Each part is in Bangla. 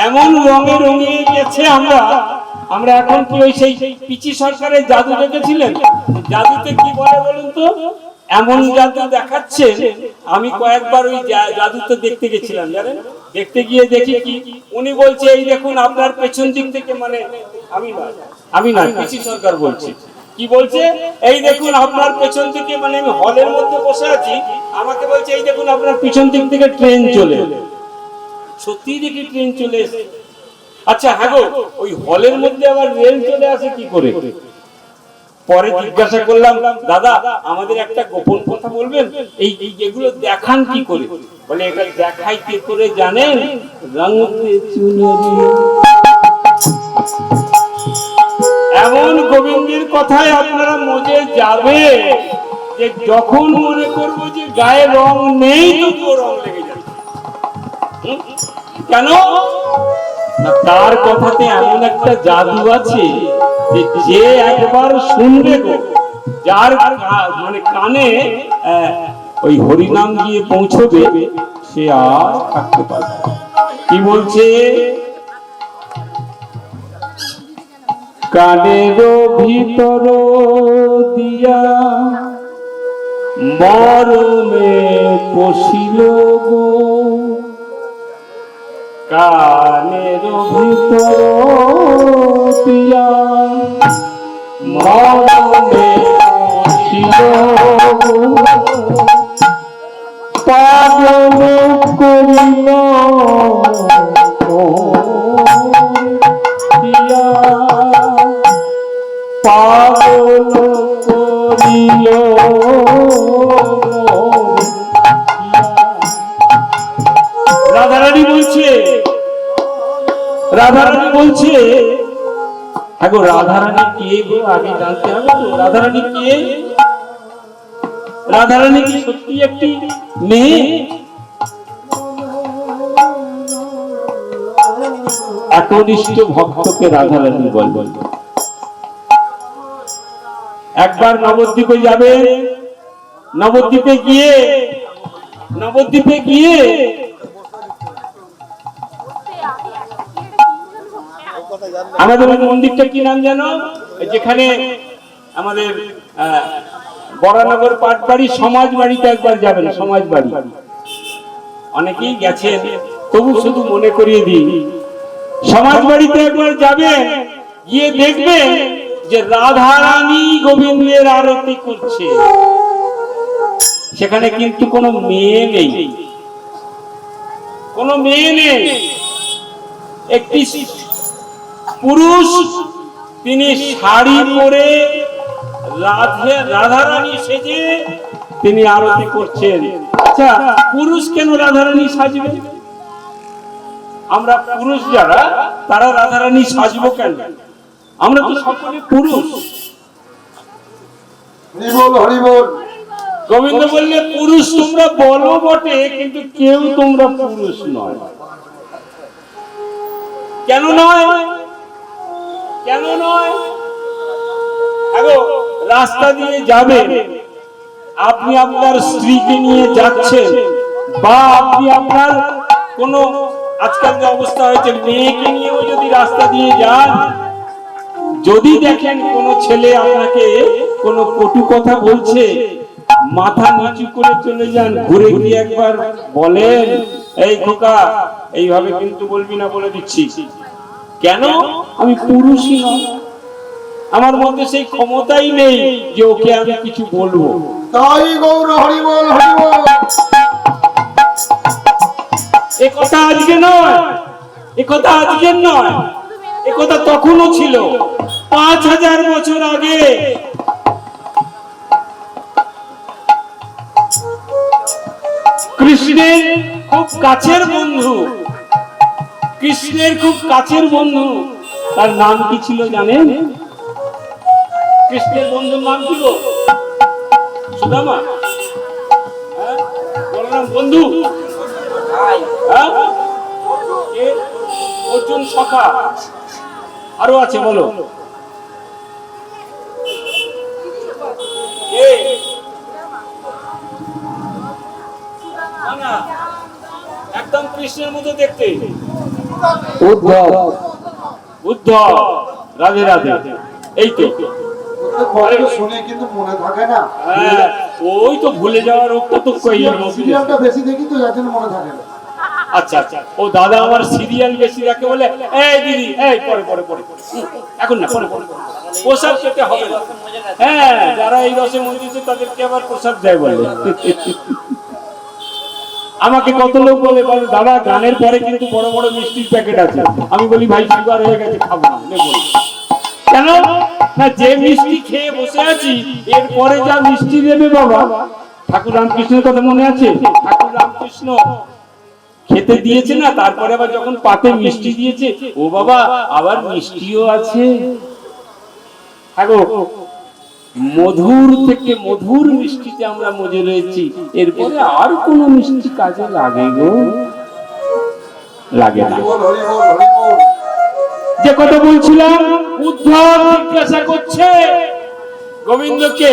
এমন রঙে রঙিয়ে গেছে আমরা আমরা এখন কি ওই সেই পিচি সরকারের জাদু দেখেছিলেন? জাদুতে কি বলে বলুন তো? এমন জাদু দেখাচ্ছে। আমি কয়েকবার ওই জাদুতে দেখতে গেছিলাম, জানেন? দেখতে গিয়ে দেখি কি উনি বলছে এই দেখুন আপনার পেছন দিক থেকে, মানে আমি না পিচি সরকার বলছি, কি বলছে এই দেখুন আপনার পেছন থেকে, মানে আমি হলের মধ্যে বসে আছি, আমাকে বলছে এই দেখুন আপনার পিছন দিক থেকে ট্রেন চলে। সত্যি দেখি ট্রেন চলে এসেছে। আচ্ছা হ্যাঁ গো, ওই হলের মধ্যে আবার রেল চলে আসে কি করে? পরে জিজ্ঞাসা করলাম, দাদা আমাদের একটা গোপন কথা বলবেন, এই এগুলো দেখান কি করে? বলে এটা দেখাই কি করে জানেন? রঙতে চুনরি। এমন গোবিন্দের কথায় আপনারা মজে যাবে যে যখন মনে করবো যে গায়ে রং নেই তবুও রং লেগে যাবে। কেন না, তার কথাতে এমন একটা জাদু আছে যে একবার শুনবে গো, যার মানে কানে ওই হরিনাম গিয়ে পৌঁছবে, সে আর থাকতে পারবে। কি বলছে? কানের ভিতর দিয়া মরমে পশিল গো, কানের ভিতর দিয়া মরমে পশিল গো, পাগল করিল পাগল করিল। রাধারানী বলছে, রাধারানী বলছে হ্যাঁ গো, রাধারানী কে গো আগে জানতে হবে তো। রাধারানী কে? রাধারানী কি সত্যি একটি মেয়ে? একনিষ্ঠ ভক্তকে রাধারানী বলবেন। একবার নবদ্বীপে যাবে, নবদ্বীপে গিয়ে আমাদের মন্দিরটা কি নাম জানো? যেখানে আমাদের বরানগর পাটবাড়ি সমাজ বাড়িতে একবার যাবেন। সমাজ বাড়ি অনেকেই গেছেন, তবু শুধু মনে করিয়ে দিই, সমাজ বাড়িতে একবার যাবেন, গিয়ে দেখবেন যে রাধারানী গোবিন্দের আরতি করছে। সেখানে কিন্তু কোনো মেয়ে নেই, কোনো মেয়ে নেই। একটি পুরুষ, তিনি শাড়ি পরে রাধারানী সেজে তিনি আরতি করছেন। আচ্ছা পুরুষ কেন রাধারানী সাজবে? আমরা পুরুষ যারা, তারা রাধারানী সাজবো কেন? আমরা তো সকলে পুরুষ। গোবিন্দ বললে পুরুষ তোমরা বলো বটে, কিন্তু কেউ তোমরা পুরুষ নয়। কেন নয়? কেন নয়? রাস্তা দিয়ে যাবে, আপনি আপনার স্ত্রীকে নিয়ে যাচ্ছেন, বা আপনি আপনার কোন আজকাল যে অবস্থা হয়েছে, মেয়েকে নিয়েও যদি রাস্তা দিয়ে যান, যদি দেখেন কোন ছেলে আপনাকে কোন কটু কথা বলছে, মাথা নিচু করে চলে যান, ঘুরে গিয়ে একবার বলেন, এই খোকা এইভাবে কিন্তু বলবি না, বলে দিচ্ছি। কেন? আমি পুরুষই নয়, আমার মধ্যে সেই ক্ষমতাই নেই যে ওকে আমি কিছু বলবো। তাই গৌর হরি বল, হরি বল। এ কথা আজকে নয়, এ কথা আজকের নয়, এ কথা তখনও ছিল 5000 বছর আগে। কৃষ্ণের খুব কাছের বন্ধু, কৃষ্ণের খুব কাছের বন্ধু, তার নাম কি ছিল জানেন? কৃষ্ণের বন্ধুর নাম কি গো? সুদামা? বলরাম বন্ধু? অর্জুন সখা, আরো আছে বলো। একদম কৃষ্ণের মতো দেখতে, উদ্ধব। উদ্ধব, রাধে রাধে। এই তো শুনে কিন্তু মনে থাকে না। হ্যাঁ, ওই তো ভুলে যাওয়ার রোগটা তো সিরিয়ালটা বেশি দেখি তো যার জন্য মনে থাকে না। আচ্ছা আচ্ছা, ও দাদা আমার সিরিয়াল বেশি দেখে বলে এই দিদি এই পরে পরে পরে এখন না পরে পরে প্রসাদ খেতে হবে না। হ্যাঁ, যারা এই রসে মন্দিরে তাদেরকে আবার প্রসাদ দেয় বলে। আমাকে কত লোক বলে দাদা গানের পরে কিন্তু বড় বড় মিষ্টির প্যাকেট আছে। আমি বলি ভাই সুগার হয়ে গেছে, খাবো না, নেবো না। কেন না, যে মিষ্টি খেয়ে বসে আছি এরপরে যা মিষ্টি দেবে বাবা, ঠাকুর রামকৃষ্ণের কথা মনে আছে? ঠাকুর রামকৃষ্ণ খেতে দিয়েছে না, তারপরে আবার যখন পাতে মিষ্টি দিয়েছে, ও বাবা আবার মিষ্টিও আছে। মধুর থেকে মধুর মিষ্টিতে আমরা মজে রয়েছি, এরপরে আর কোন মিষ্টি কাজে লাগে গো? লাগে না। যে কথা বলছিলাম, উদ্ধব জিজ্ঞাসা করছে গোবিন্দকে।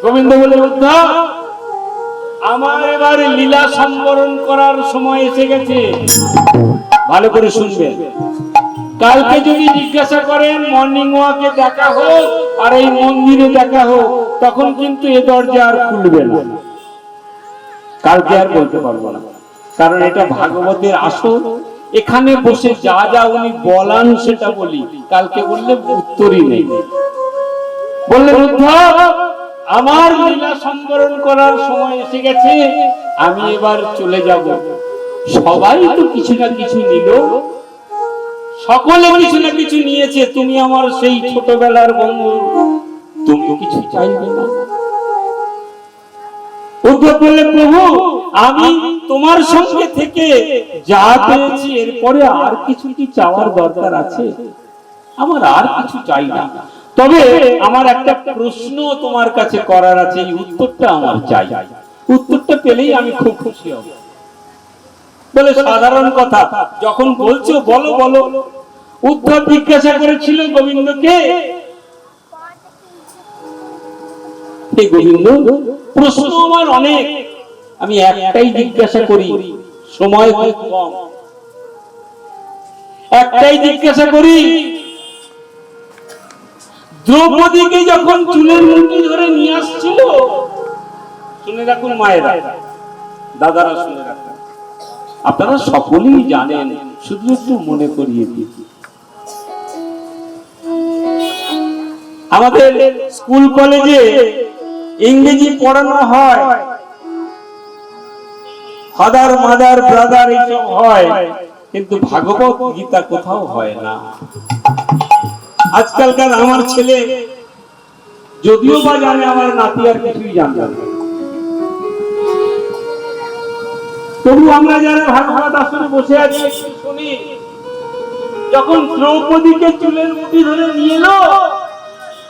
গোবিন্দ বলে, উদ্ধব আমার এবার লীলা সম্বরণ করার সময় এসে গেছে। ভালো করে শুনবেন। কালকে যদি জিজ্ঞাসা করেন মর্নিং ওয়াকে দেখা হোক আর এই মন্দিরে দেখা হোক, তখন কিন্তু এ দরজা আর খুলবে না। কালকে আর বলতে পারবো না, কারণ এটা ভাগবতের আসর। এখানে বসে যা যা উনি বলান সেটা বলি, কালকে বললে উত্তরই নেই। বললেন, উদ্ধব আমার লীলা সম্বরণ করার সময় এসে গেছে, আমি এবার চলে যাব। সবাই তো কিছু না কিছু নিল, সকলে কিছু না কিছু নিয়েছে, তুমি আমার সেই ছোটবেলার বন্ধু, তুমি কিছু চাইবে না? উদ্ধব বললেন, প্রভু আমি তোমার সঙ্গে থেকে যা পেয়েছি, এরপরে আর কিছু কি চাওয়ার দরকার আছে? আমার আর কিছু চাই না, তবে আমার একটা প্রশ্ন তোমার কাছে করার আছে, এই উত্তরটা আমার চাই। উত্তরটা পেলেই আমি খুব খুশি হব। বলে, সাধারণ কথা, যখন বলছো বলো বলো। উদ্ধব জিজ্ঞাসা করেছিল গোবিন্দকে, হে গোবিন্দ, প্রশ্ন আমার অনেক, আমি একটাই জিজ্ঞাসা করি, সময় খুব কম, একটাই জিজ্ঞাসা করি। দ্রৌপদীকে যখন চুলের মুঠি ধরে নিয়ে আসছিল, শুনে রাখুন মায়েরা, দাদারা শুনে রাখুন, আপনারা সকলেই জানেন, শুধু একটু মনে করিয়ে দিই। আমাদের স্কুল কলেজে ইংরেজি পড়ানো হয়, ফাদার মাদার ব্রাদার এইসব হয়, কিন্তু ভাগবত গীতা কোথাও হয় না। আজকালকার আমার ছেলে যদিও বা জানে, আমার নাতি আর কিছুই জানবে না। তবু আমরা যারা ভাগবত আসরে বসে আছি শুনি, যখন দ্রৌপদীকে চুলের মুঠি ধরে নিয়ে এলো,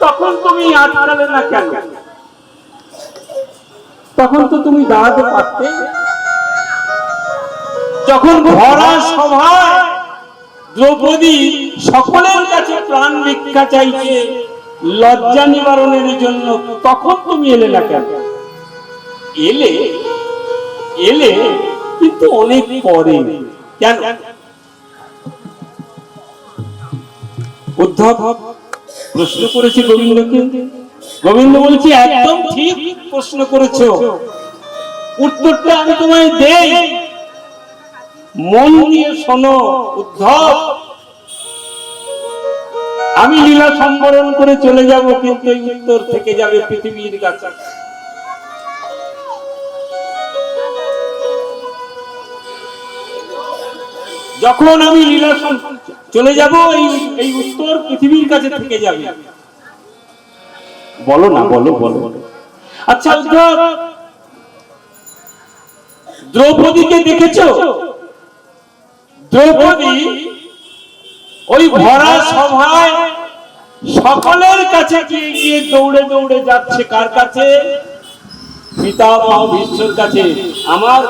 তখন তুমি আটকালে না কেন? তখন তো তুমি দাঁড়াতে পারতে। যখন ভরা সভায় দ্রৌপদী সকলের কাছে প্রাণ ভিক্ষা চাইছে লজ্জা নিবারণের জন্য, তখন তুমি এলে না কেন? এলে এলে কিন্তু অনেক পরে। কেন? উদ্ধব প্রশ্ন করেছে গোবিন্দকে। গোবিন্দ বলছে, একদম ঠিক প্রশ্ন করেছো, উত্তরটা আমি তোমায় দেই, মন দিয়ে শোনো। উদ্ধব, আমি লীলা সম্বরণ করে চলে যাব, কিন্তু এই উত্তর থেকে যাবে পৃথিবীর কাছে। যখন আমি লীলা চলে যাব, এই উত্তর পৃথিবীর কাছে থেকে যাবে। বলো না, বলো বলো। আচ্ছা উদ্ধব, দ্রৌপদীকে দেখেছো? দ্রৌপদী ওই ভরা সভায় সকলের কাছে গিয়ে দৌড়ে দৌড়ে যাচ্ছে। কার কাছে? পিতামহ ভীষ্মের কাছে। আমার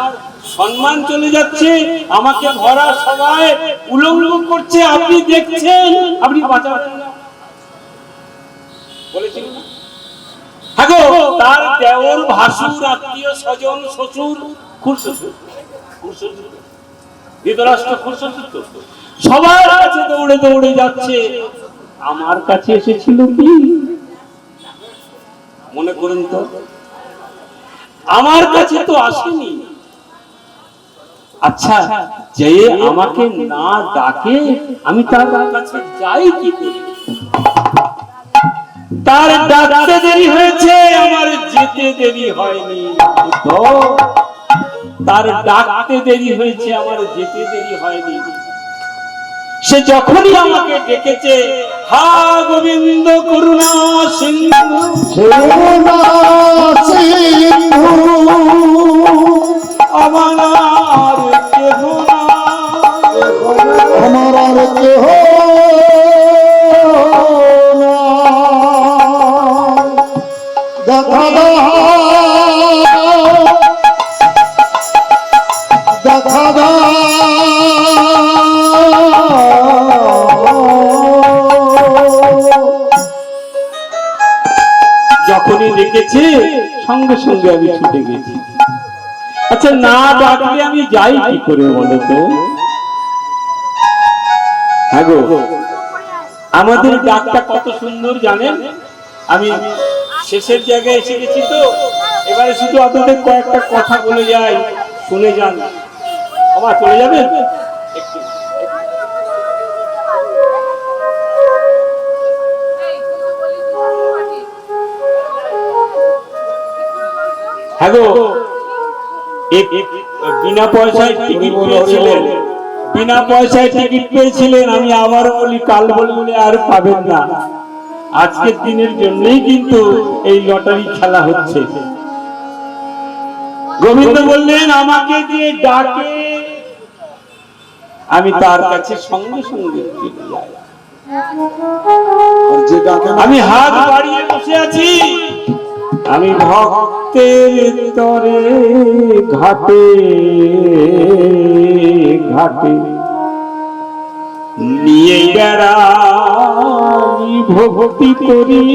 সম্মান চলে যাচ্ছে, আমাকে ভরা সভায় উলঙ্গ করছে, আপনি দেখছেন, আপনি বাঁচাবেন না বলেছিল না? হ্যাঁ গো, তার দেওর, ভাসুর, আত্মীয় স্বজন, শ্বশুর, খুড়শ্বশুর, ধৃতরাষ্ট্র খুড়শ্বশুর, সবার দৌড়ে দৌড়ে যাচ্ছে, আমার কাছে এসেছিল কি মনে করেন তো? আমার কাছে তো আসেনি। আচ্ছা, যে আমাকে না ডাকে আমি তার কাছে যাই কি করে? তার ডাকতে দেরি হয়েছে, আমার যেতে দেরি হয়নি। তো তার ডাকতে দেরি হয়েছে, আমার যেতে দেরি হয়নি। সে যখনই আমাকে ডেকেছে, হা গোবিন্দ করুণা সিন্ধু, করুণা সিন্ধু, আমার আর কেহ নাই, আমার আর কেহ নাই। দেখা দাও, দেখা দাও, যখনই ডেকেছে সঙ্গে সঙ্গে আমি ছুটে গেছি। আচ্ছা, না ডাকলে আমি যাই কি করে বলো তো? হ্যাঁ গো, আমাদের ডাকটা কত সুন্দর জানেন? আমি শেষের জায়গায় এসে গেছি তো, এবারে শুধু আপনাদের কয়েকটা কথা বলে যাই, শুনে যান। আমার চলে যাবেন একটু? হ্যাঁ গো, বিনা পয়সায় টিকিট পেয়েছিলেন, বিনা পয়সায় টিকিট পেয়েছিলেন। আমি আবার বলি, কাল বলে আর পাবেন না। আজকের দিনের জন্যই কিন্তু এই লটারি খেলা হচ্ছে। গোবিন্দ বললেন, আমাকে দিয়ে ডাকে আমি তার কাছে সঙ্গে সঙ্গে চলে যাই। যে ডাকে আমি হাত বাড়িয়ে বসে আছি, আমি ভক্তের তরে ঘাটে ঘাটে নিয়ে বেড়াই ভক্তি করি।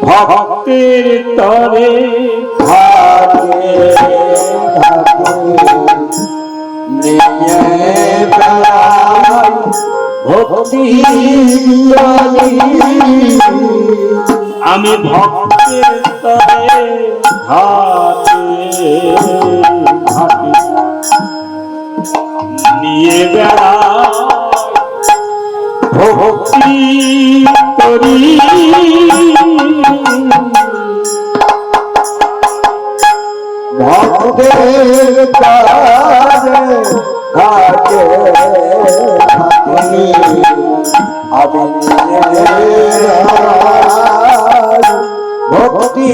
ভক্তের তরে ঘাটে ঘাটে নিয়ে বেড়াই ভক্তি আমি ভক্তের তরে ঘাটে ঘাটে নিয়ে বেড়াই ভক্তি করি। ভক্তের কাছে ঘাটে ভক্তি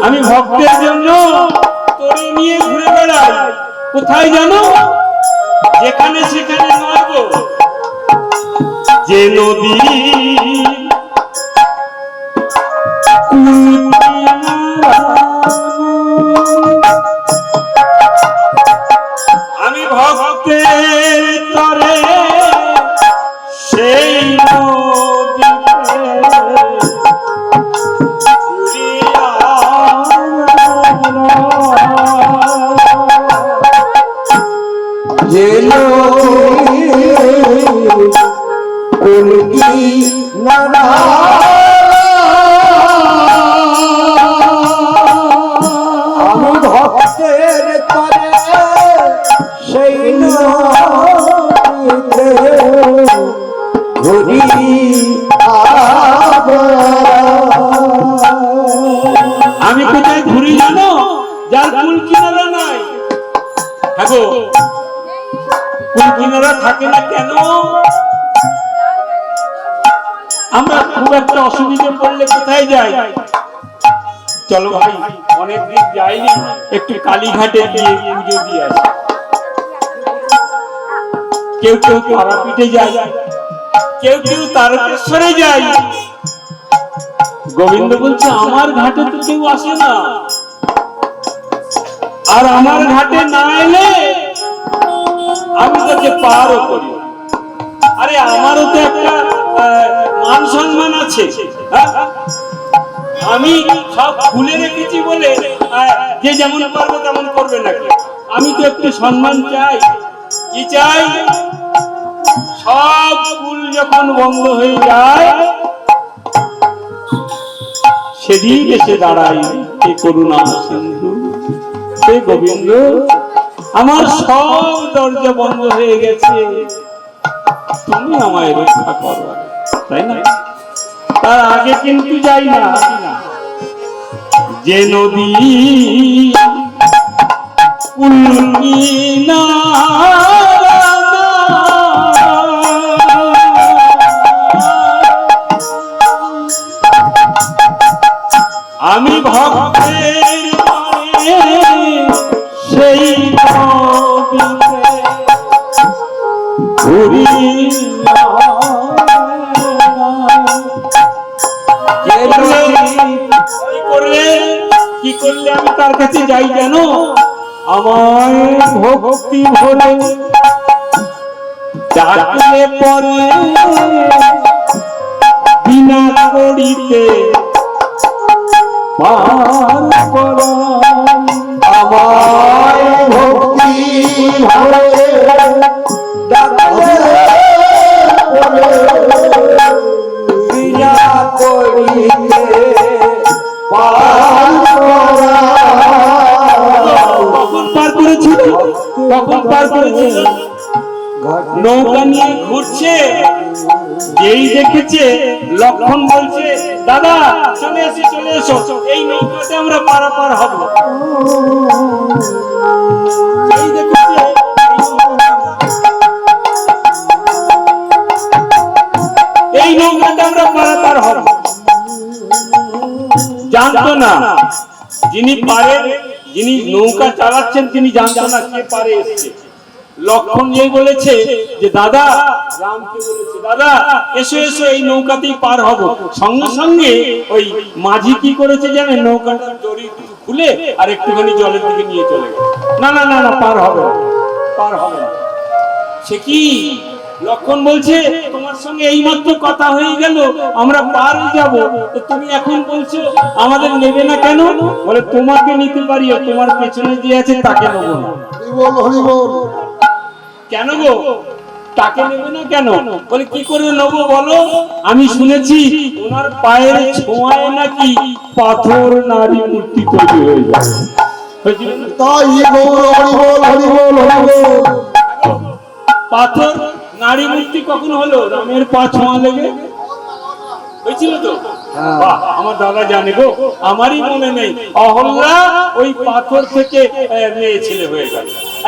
আমি ভক্তের জন্য তরি নিয়ে ঘুরে বেড়াই। কোথায় জানো? যেখানে সেখানে নয় গো, যে নদী আমি ভক্তের তরে সেই আমি ভক্তের তরে সেই নদীতে ঘুরি আমি কোথায় ঘুরি জানো? যার কুল কিনারা নাই। হ্যাঁ গো, কুল কিনারা থাকে না কেন? আমরা খুব একটা অসুবিধে পড়লে কোথায় যাই? চলো ভাই, অনেকদিন যাইনি, একটু কালীঘাটে গিয়ে পুজো দিয়ে আসি। কেউ কেউ তারাপীঠে যায়, কেউ কেউ তারকেশ্বরে যায়। গোবিন্দ বলছে, আমার ঘাটে তো কেউ আসে না, আর আমার ঘাটে না এলে আমি তোকে পারও করি। আরে আমারও তো একটা মান সম্মান আছে। আমি সব ভুলে রেখেছি বলে যে যেমন পারবে তেমন করবে নাকি? আমি তো একটু সম্মান চাই। কি চাই? সব কুল যখন বন্ধ হয়ে যায় সেদিন এসে দাঁড়াই এই করুণা সিন্ধু, হে গোবিন্দ, আমার সব দরজা বন্ধ হয়ে গেছে, তুমি আমায় রক্ষা করো, তাই না? তার আগে কিন্তু যাই না। যে নদী উল্কিনা আমি ভক্তের সেই ঘুরি কি করলে আমি তার কাছে যাই জানো? আমার ভক্তি ভরে ডাকলে পরে বিনা করিতে পার করা। আমার ভক্তি ভরে ডাকলে বিনা করিতে পার করা। কখন পার করেছিল? কখন পার করেছিল? নৌকা নিয়ে ঘুরছে, যেই দেখেছে লক্ষণ বলছে, দাদা চলে এসে চলে এসো, এই নৌকাতে আমরা পারাপার হব। যেই দেখেছে এই নৌকাতে আমরা পারাপার হব, জানতো না যিনি পারে, যিনি নৌকা চালাচ্ছেন তিনি জানতো না কে পারে এসছে। লক্ষণ যেই বলেছে যে দাদা, রামকে বলেছে দাদা এসো এসো এই নৌকাতেই পার হব, সঙ্গে সঙ্গে ওই মাঝি কি করেছে জানেন? নৌকাটার দড়ি খুলে আর একটুখানি জলের দিকে নিয়ে চলে গেল। না না না না, পার হবে না, পার হবে না। সে কি? লক্ষণ বলছে তোমার সঙ্গে এইমাত্র কথা হয়ে গেল, আমরা পার হয়ে যাব, তো তুমি এখন বলছো আমাদের নেবে না কেন? বলে তোমাকে নিতে পারি, তোমার পেছনে যে আছে তাকে নেবো না। কেন গো, তাকে নেবে না কেন? বলে কি করে নেবো বলো? আমি শুনেছি ওনার পায়ের ছোঁয়ায় নাকি পাথর নারী মূর্তি তৈরি হয়ে যায়। পাথর নারী মূর্তি কখন হলো? রামের পা ছোঁয়া লেগে হয়েছিল তো? বাহ, আমার দাদা জানে গো, আমারই মনে নেই। অহল্যা ওই পাথর থেকে মেয়ে ছেলে হয়ে গেল।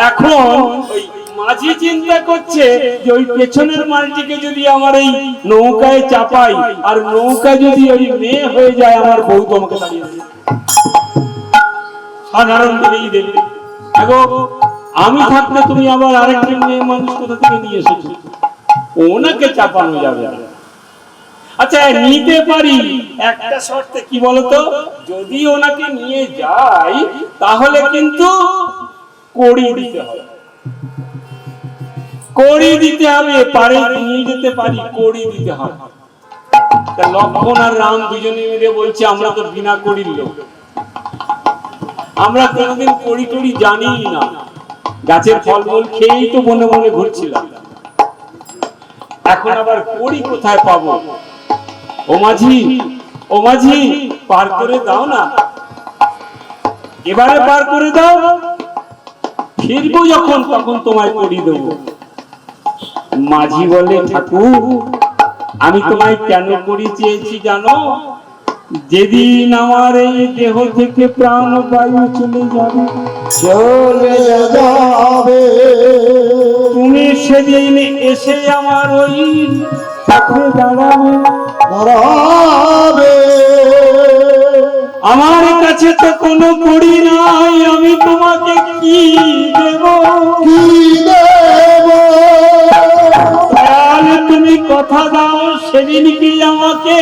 এখন ওই মাঝি চিন্তা করছে যে ওই পেছনের মালটিকে যদি আমার এই নৌকায় চাপাই আর নৌকা যদি ওই মেয়ে হয়ে যায়, আমার বউ তো আমাকে দাঁড়িয়ে দেবে, সাধারণ দিলেই দেবে। দেখো আমি থাকলে তুমি আবার আরেকটা মেয়ে মানুষ কোথা থেকে নিয়ে এসেছো, ওনাকে চাপানো যাবে না। আচ্ছা নিতে পারি একটা শর্তে, কি বলতো? যদি ওনাকে নিয়ে যাই তাহলে কিন্তু কড়ি দিতে হবে, কড়ি দিতে হবে, পারে নিয়ে যেতে পারি, কড়ি দিতে হবে। তা লক্ষণ আর রাম দুজনে মিলে বলছে আমরা তো বিনা কড়ির লোক, আমরা কোনোদিন কড়ি টড়ি জানি না, গাছের ফলমূল খেয়েই তো মনে মনে ঘুরছিলাম, এখন আবার কড়ি কোথায় পাবো? ও মাঝি, ও মাঝি পার করে দাও না, এবারে পার করে দাও, ফিরবো যখন তখন তোমায় কড়ি দেবো। মাঝি বলে ঠাকুর আমি তোমায় কেন কড়ি চেয়েছি জানো? যেদিন আমার এই দেহ থেকে প্রাণ বায়ু চলে যাবে, চলে যাবে, তুমি সেদিন এসে আমার ওই পথে দাঁড়াবে। আমার কাছে তো কোনো কড়ি নাই, আমি তোমাকে কি দেব? কি দেব? তাহলে তুমি কথা দাও সেদিন কি আমাকে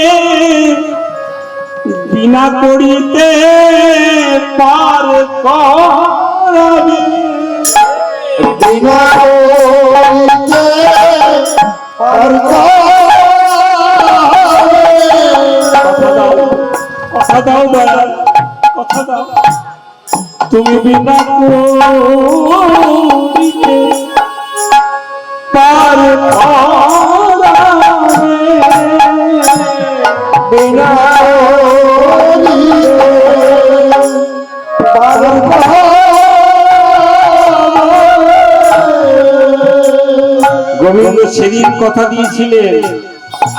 বিনা কড়িতে পার করাবে। বিনা করিতে পার কথা দাও, কথা দাও, কথা দাও। তুমি বিনা করিতে পার বিনা গোবিন্দ সেদিন কথা দিয়েছিলেন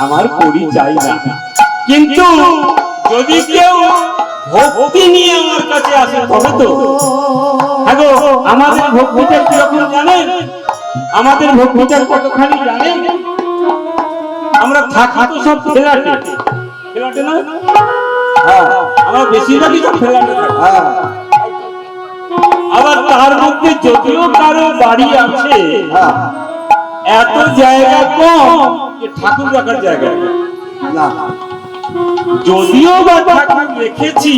আমার করি চাই না, কিন্তু যদি কেউ ভক্তি নিয়ে আমার কাছে আসে তবে তো। হ্যাঁ গো, আমাদের ভক্তিটা কিরকম জানেন? আমাদের ভক্তিটা কতখানি জানেন? আমরা থাকি তো সব ফ্ল্যাটে, ফ্ল্যাটে না? হ্যাঁ আমরা বেশিরভাগই সব ফ্ল্যাটে থাকি। হ্যাঁ আবার তার মধ্যে যদিও কারো বাড়ি আছে, হ্যাঁ এত জায়গা কম যে ঠাকুর রাখার জায়গা নেই। না যদিও বা ঠাকুর রেখেছি,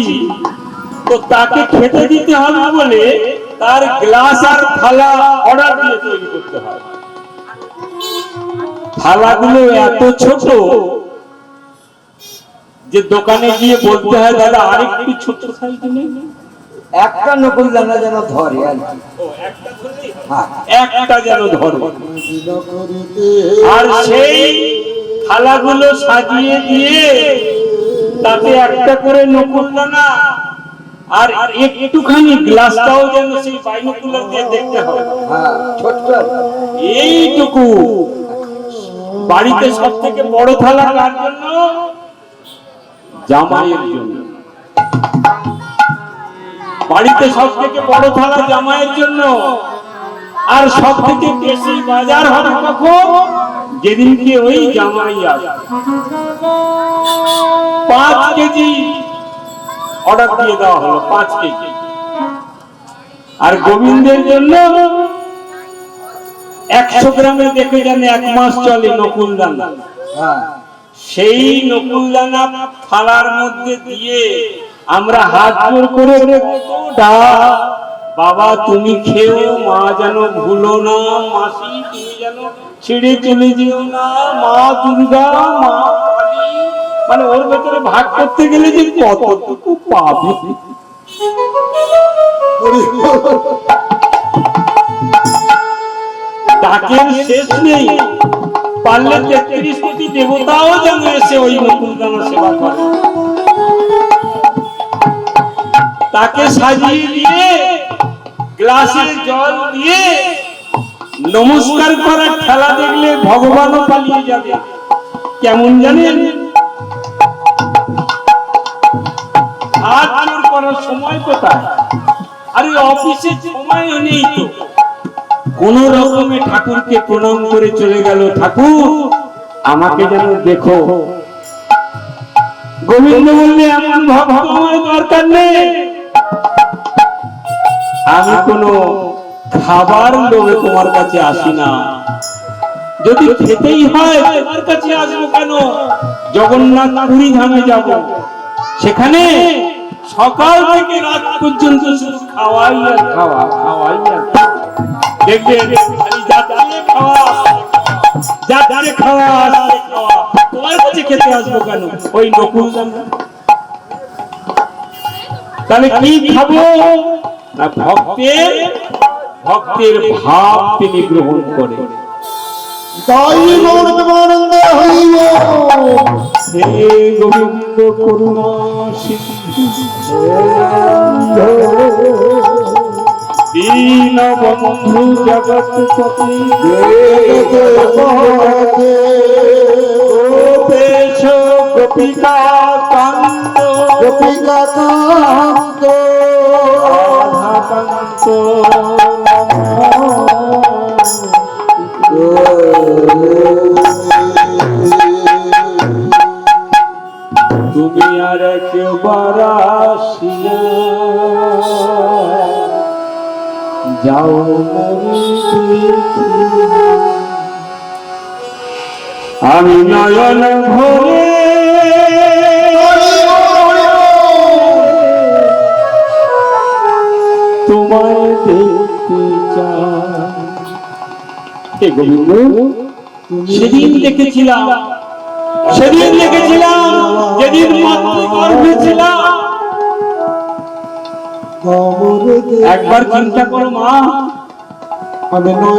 তো তাকে খেতে দিতে হবে বলে তার গ্লাস আর থালা অর্ডার দিয়ে তৈরি করতে হয়। থালাগুলো এত ছোট যে দোকানে গিয়ে বলতে হয় দাদা আরেকটু ছোট সাইজ নেই। একটা নকুল দানা যেন ধরে আর কি। হ্যাঁ একটা যেন ধরে। আর সেই থালাগুলো সাজিয়ে দিয়ে তাতে একটা করে নকুল দানা আর একটুখানি গ্লাসটাও যেন সেই বাইনোকুলার দিয়ে দেখতে হবে। হ্যাঁ ছোট্ট এইটুকু। বাড়িতে সব থেকে বড় থালা কার জন্য? জামাইয়ের জন্য। বাড়িতে সব থেকে বড় থালা জামাইয়ের জন্য। আর সব থেকে বেশি বাজার হবে কখন? যেদিনকে ওই জামাই আসে। 5 কেজি অর্ডার দিয়ে দেওয়া হলো, 5 কেজি। আর গোবিন্দের জন্য 100 গ্রামে দেখে জানে 1 মাস চলে নকুল দানা। হ্যাঁ সেই নকুল দানা থালার মধ্যে দিয়ে আমরা হাত জোর করে বাবা তুমি খেও, মা যেন ভুলো না, মাসি তুমি যেন ছেড়ে চলে যেও না, মা দুর্গা, মা কালী। মানে ওর ভেতরে ভাগ করতে গেলে যে কতটুকু পাবে। ডাকের শেষ নেই। পারলে 33 কোটি দেবতাও যেন এসে ওই নকুল দানা সেবা করে। তাকে সাজিয়ে দিয়ে গ্লাসে জল দিয়ে নমস্কার করার খেলা দেখলে ভগবানও পালিয়ে যাবে। কেমন জানেন? হাত জোর করার সময় কোথায়? আরে অফিসে সময় নেই তো। কোন রকমে ঠাকুরকে প্রণাম করে চলে গেল, ঠাকুর আমাকে যেন দেখো। গোবিন্দ বললে এমন ভক্ত আমার দরকার নেই। আমি কোনো খাবার লোভে তোমার কাছে আসি না। যদি খেতেই হয় তোমার কাছে আসবো কেন? জগন্নাথ পুরী ধামে যাব, সেখানে সকাল থেকে রাত পর্যন্ত শুধু খাওয়াই আর খাওয়া, খাওয়াই আর দেখবেন খালি যাচ্ছে খাওয়া, যাচ্ছে খাওয়া, আসছে খাওয়া। তোমার কাছে খেতে আসবো কেন? ওই নকুল দানা। তাহলে কি খাবো না? ভক্তের ভাব তিনি গ্রহণ করে। তাই মোর প্রেমানন্দ হইব। হে গোবিন্দ করুণা সিন্ধু দীন বন্ধু জগৎপতি গোপেশ গোপিকা কান্ত গোপিকা কান্ত রাধা কান্ত তুমি আর একবার আসিয়া যাও আমি নয়ন ভরে তোমায় দেখতে চাই। গোবিন্দ সেদিন দেখেছিলাম, যেদিন মাতৃগর্ভে ছিলাম, একবার চিন্তা করো মা,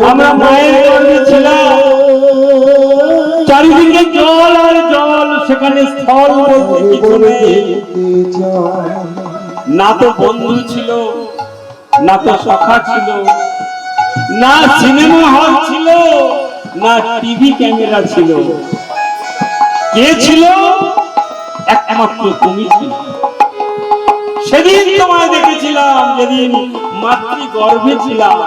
আমরা মায়ের গর্ভে ছিলাম, চারিদিকে জল আর জল, সেখানে স্থল বলতে কিছু নেই। না তো বন্ধু ছিল, না তো সখা ছিল, না সিনেমা হল ছিল, না টিভি ক্যামেরা ছিল। কে ছিল? একমাত্র তুমি ছিল। সেদিন তোমায় দেখেছিলাম, যেদিন মাতৃ গর্ভে ছিলাম।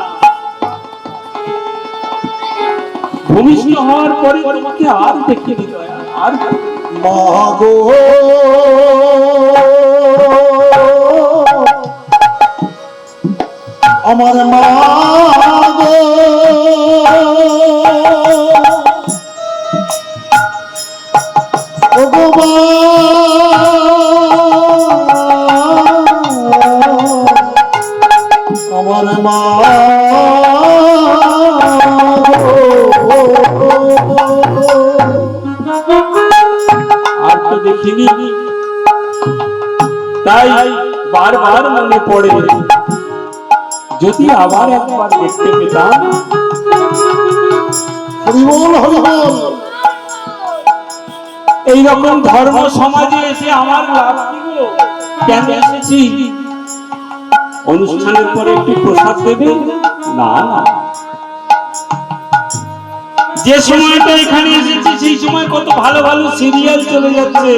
ভূমিষ্ঠ হওয়ার পরে তোমাকে আর দেখিনি দয়া, আর মাগো আমার মা গো, ও গো মা, আমার মা আর তো দেখিনি, তাই বারবার মনে পড়ে, যদি আবার একবার দেখতে পেতাম। হরিবল হরিবল। এইরকম ধর্ম সমাজে এসে আমার লাভ কি গো? কেন এসেছি? অনুষ্ঠানের পরে একটু প্রসাদ দেবে? না না, যে সময়টা এখানে এসেছি সেই সময় কত ভালো ভালো সিরিয়াল চলে যাচ্ছে।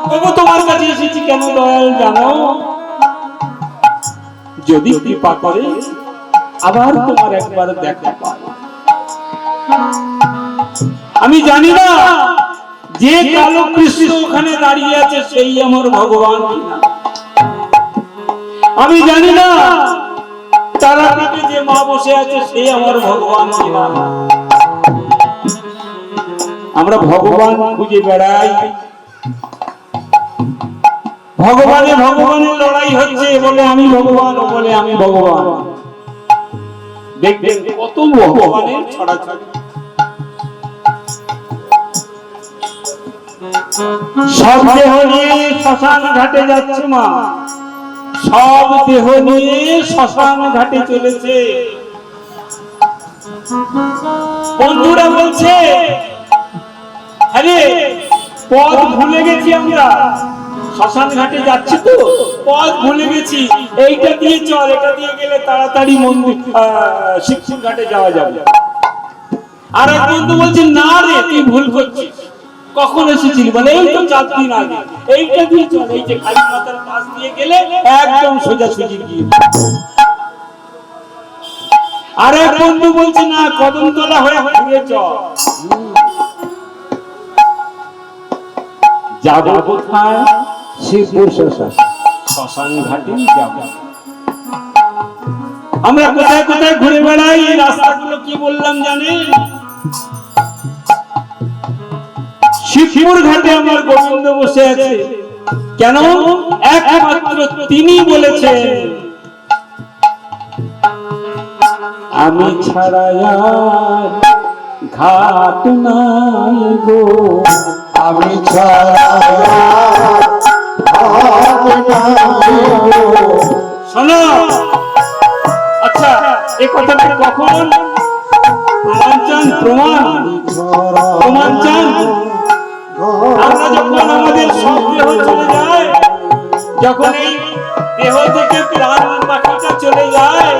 তবু তোমার কাছে এসেছি কেন দয়াল জানো? যদি কৃপা করে আবার তোমার একবার দেখা পাই। আমি জানি না যে কালো কৃষ্ণ ওখানে দাঁড়িয়ে আছে সেই আমার ভগবান কিনা। আমি জানি না তারাপীঠে যে মা বসে আছে সেই আমার ভগবান কিনা। আমরা ভগবান খুঁজে বেড়াই, ভগবানে ভগবানের লড়াই হচ্ছে, বলে আমি ভগবান, ও বলে আমি ভগবান। দেখবেন কত ভগবানের ছড়াছড়ি। সব দেহ নিয়ে শ্মশান ঘাটে যাচ্ছে মা, সব দেহ নিয়ে শ্মশান ঘাটে চলেছে। বন্ধুরা বলছে, আরে পথ ভুলে গেছি আমরা, শ্মশান ঘাটে যাচ্ছি তো পথ ভুলে গেছি, এইটা দিয়ে চল, এটা দিয়ে গেলে তাড়াতাড়ি মন্দির শিবপুর ঘাটে যাওয়া যাবে। আর এক বন্ধু বলছে, না রে তুই ভুল করছিস, কখন এসেছিলি? বলে এই তো 4 দিন আগে, এইটা দিয়ে চল, এই যে কালী মাতার পাশ দিয়ে গেলে একদম সোজাসুজি গিয়ে। আর এক বন্ধু বলছে, না কদমতলা হয়ে ঘুরে চল। যাবো কোথায়? শিবপুর শ্মশান। শ্মশান ঘাটে যাব। আমরা কোথায় কোথায় ঘুরে বেড়াই, এই রাস্তাগুলো কি বললাম জানেন? শিবপুর ঘাটে আমার গোবিন্দ বসে আছে। কেন? একমাত্র তিনি বলেছেন, আমি ছাড়া আর ঘাট নাই গো, আমি ছাড়া শোনো। আচ্ছা, এই কথাটা কখন প্রমাণ চান? প্রমাণ চান? আমরা যখন আমাদের সব দেহ চলে যায়, যখন এই দেহ থেকে প্রাণ পাখিটা চলে যায়,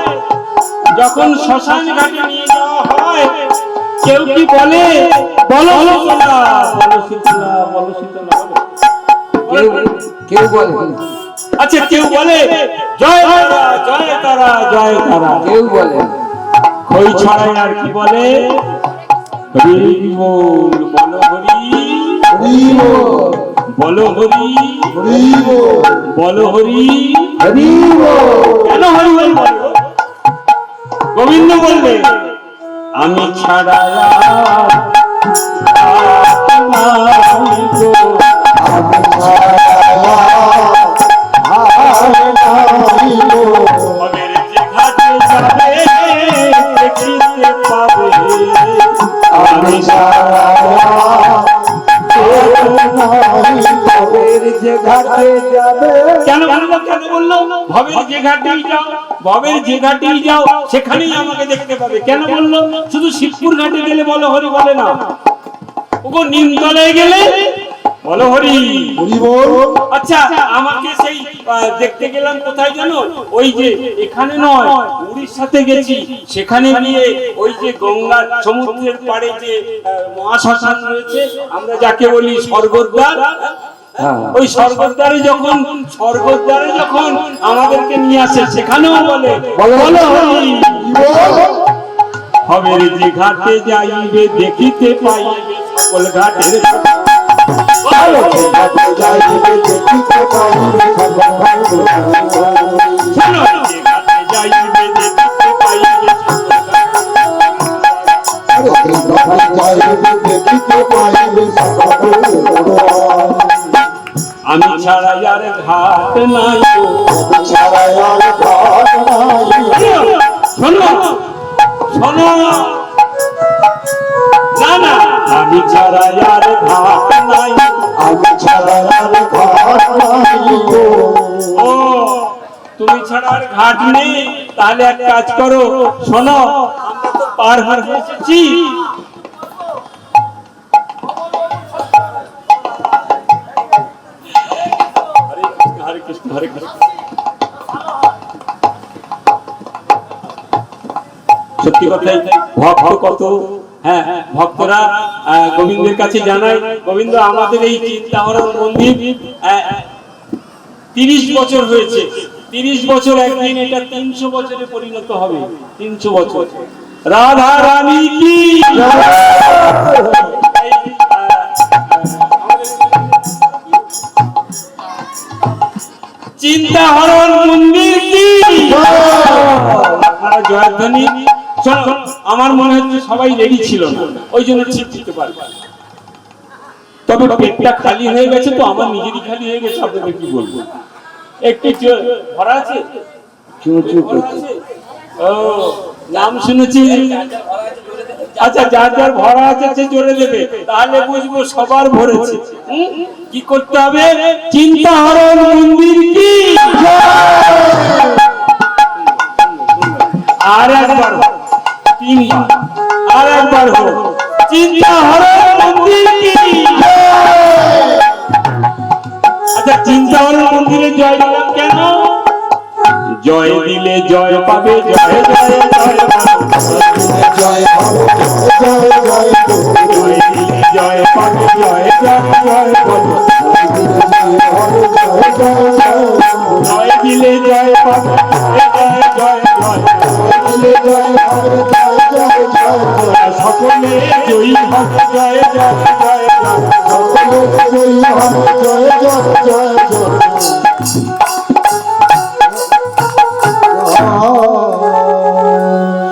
যখন শ্মশান ঘাটে নিয়ে যাওয়া হয়, কেউ কি বলে বলো শীতলা, বলো শীতলা, বলো শীতলা? কেউ বলে, আচ্ছা কেউ বলে জয় তারা, জয় তারা, জয় তারা? কেউ বলে খই ছড়াই আর কি বলে? হরি বল, বলো হরি, বলো হরি, বলো হরি। কেন হরি বল বলো? গোবিন্দ বলবে, আমি ছাড়া কেন বললো? ভবের যে ঘাটেই যাও, ভবের যে ঘাটেই যাও সেখানেই আমাকে দেখতে পাবে। কেন বললো? শুধু শিবপুর ঘাটে গেলে বলো হরি বলে না, ওগো নিমতলায় গেলে বলো হরি। আচ্ছা, আমাকে সেই দেখতে গেলাম কোথায় জানো? ওই যে এখানে নয়, উড়িষ্যাতে গেছি। সেখানে গিয়ে ওই যে গঙ্গা সমুদ্রের পাড়ে যে মহাশ্মশান রয়েছে, আমরা যাকে বলি স্বর্গদ্বার, ওই স্বর্গদ্বারে যখন আমাদেরকে নিয়ে আসে, সেখানেও বলে বলো হরি। হবের যে ঘাটে যাইবে দেখিতে পাইবে সকল ঘাটের আমি ছাড়া আর ঘাট নাই, শোনো শোনো, না না, আমি ছাড়া আর ঘাট নাই, আমি ছাড়া আর ঘাট নাই। ও, তুমি ছাড়া আর ঘাট নেই? তাহলে এক কাজ করো, শোনো, আমরা তো পার হয়ে এসেছি। হরে কৃষ্ণ হরে কৃষ্ণ। সত্যি কথাই ভক্ত কত, হ্যাঁ ভক্তরা গোবিন্দের কাছে জানায়, গোবিন্দ আমাদের এই চিন্তাহরণ মন্দির 30 বছর হয়েছে, 30 বছর একদিন এটা 300 বছরে পরিণত হবে। 300 বছর। রাধা রানী কি চিন্তাহরণ মন্দির কি, আপনারা জয়ধ্বনি। আমার মনে হচ্ছে সবাই রেডি ছিল না, ওই জন্য ঠিক দিতে পারবে। তবে পেটটা খালি হয়ে গেছে তো, আমার নিজেরই খালি হয়ে গেছে। আপনাদের কি বলবো, একটু ভরা আছে। ও, নাম শুনেছি। আচ্ছা, যার যার ভরা আছে সে জোরে দেবে, তাহলে বুঝবো সবার ভরেছে। কি করতে হবে? চিন্তাহরণ মন্দির কি, আর একবার, 3 বার, আর একবার হোক, চিন্তাহরণ মন্দির কি। আচ্ছা, চিন্তাহরণ মন্দিরে জয় দিলাম কেন? জয় দিলে জয় পাবে, জয় জয় জয় জয় জয় পাবে, জয় জয় জয় জয় দিলে জয় পাবে, জয় জয় সকলে জয়ী হবে, জয় জয় জয়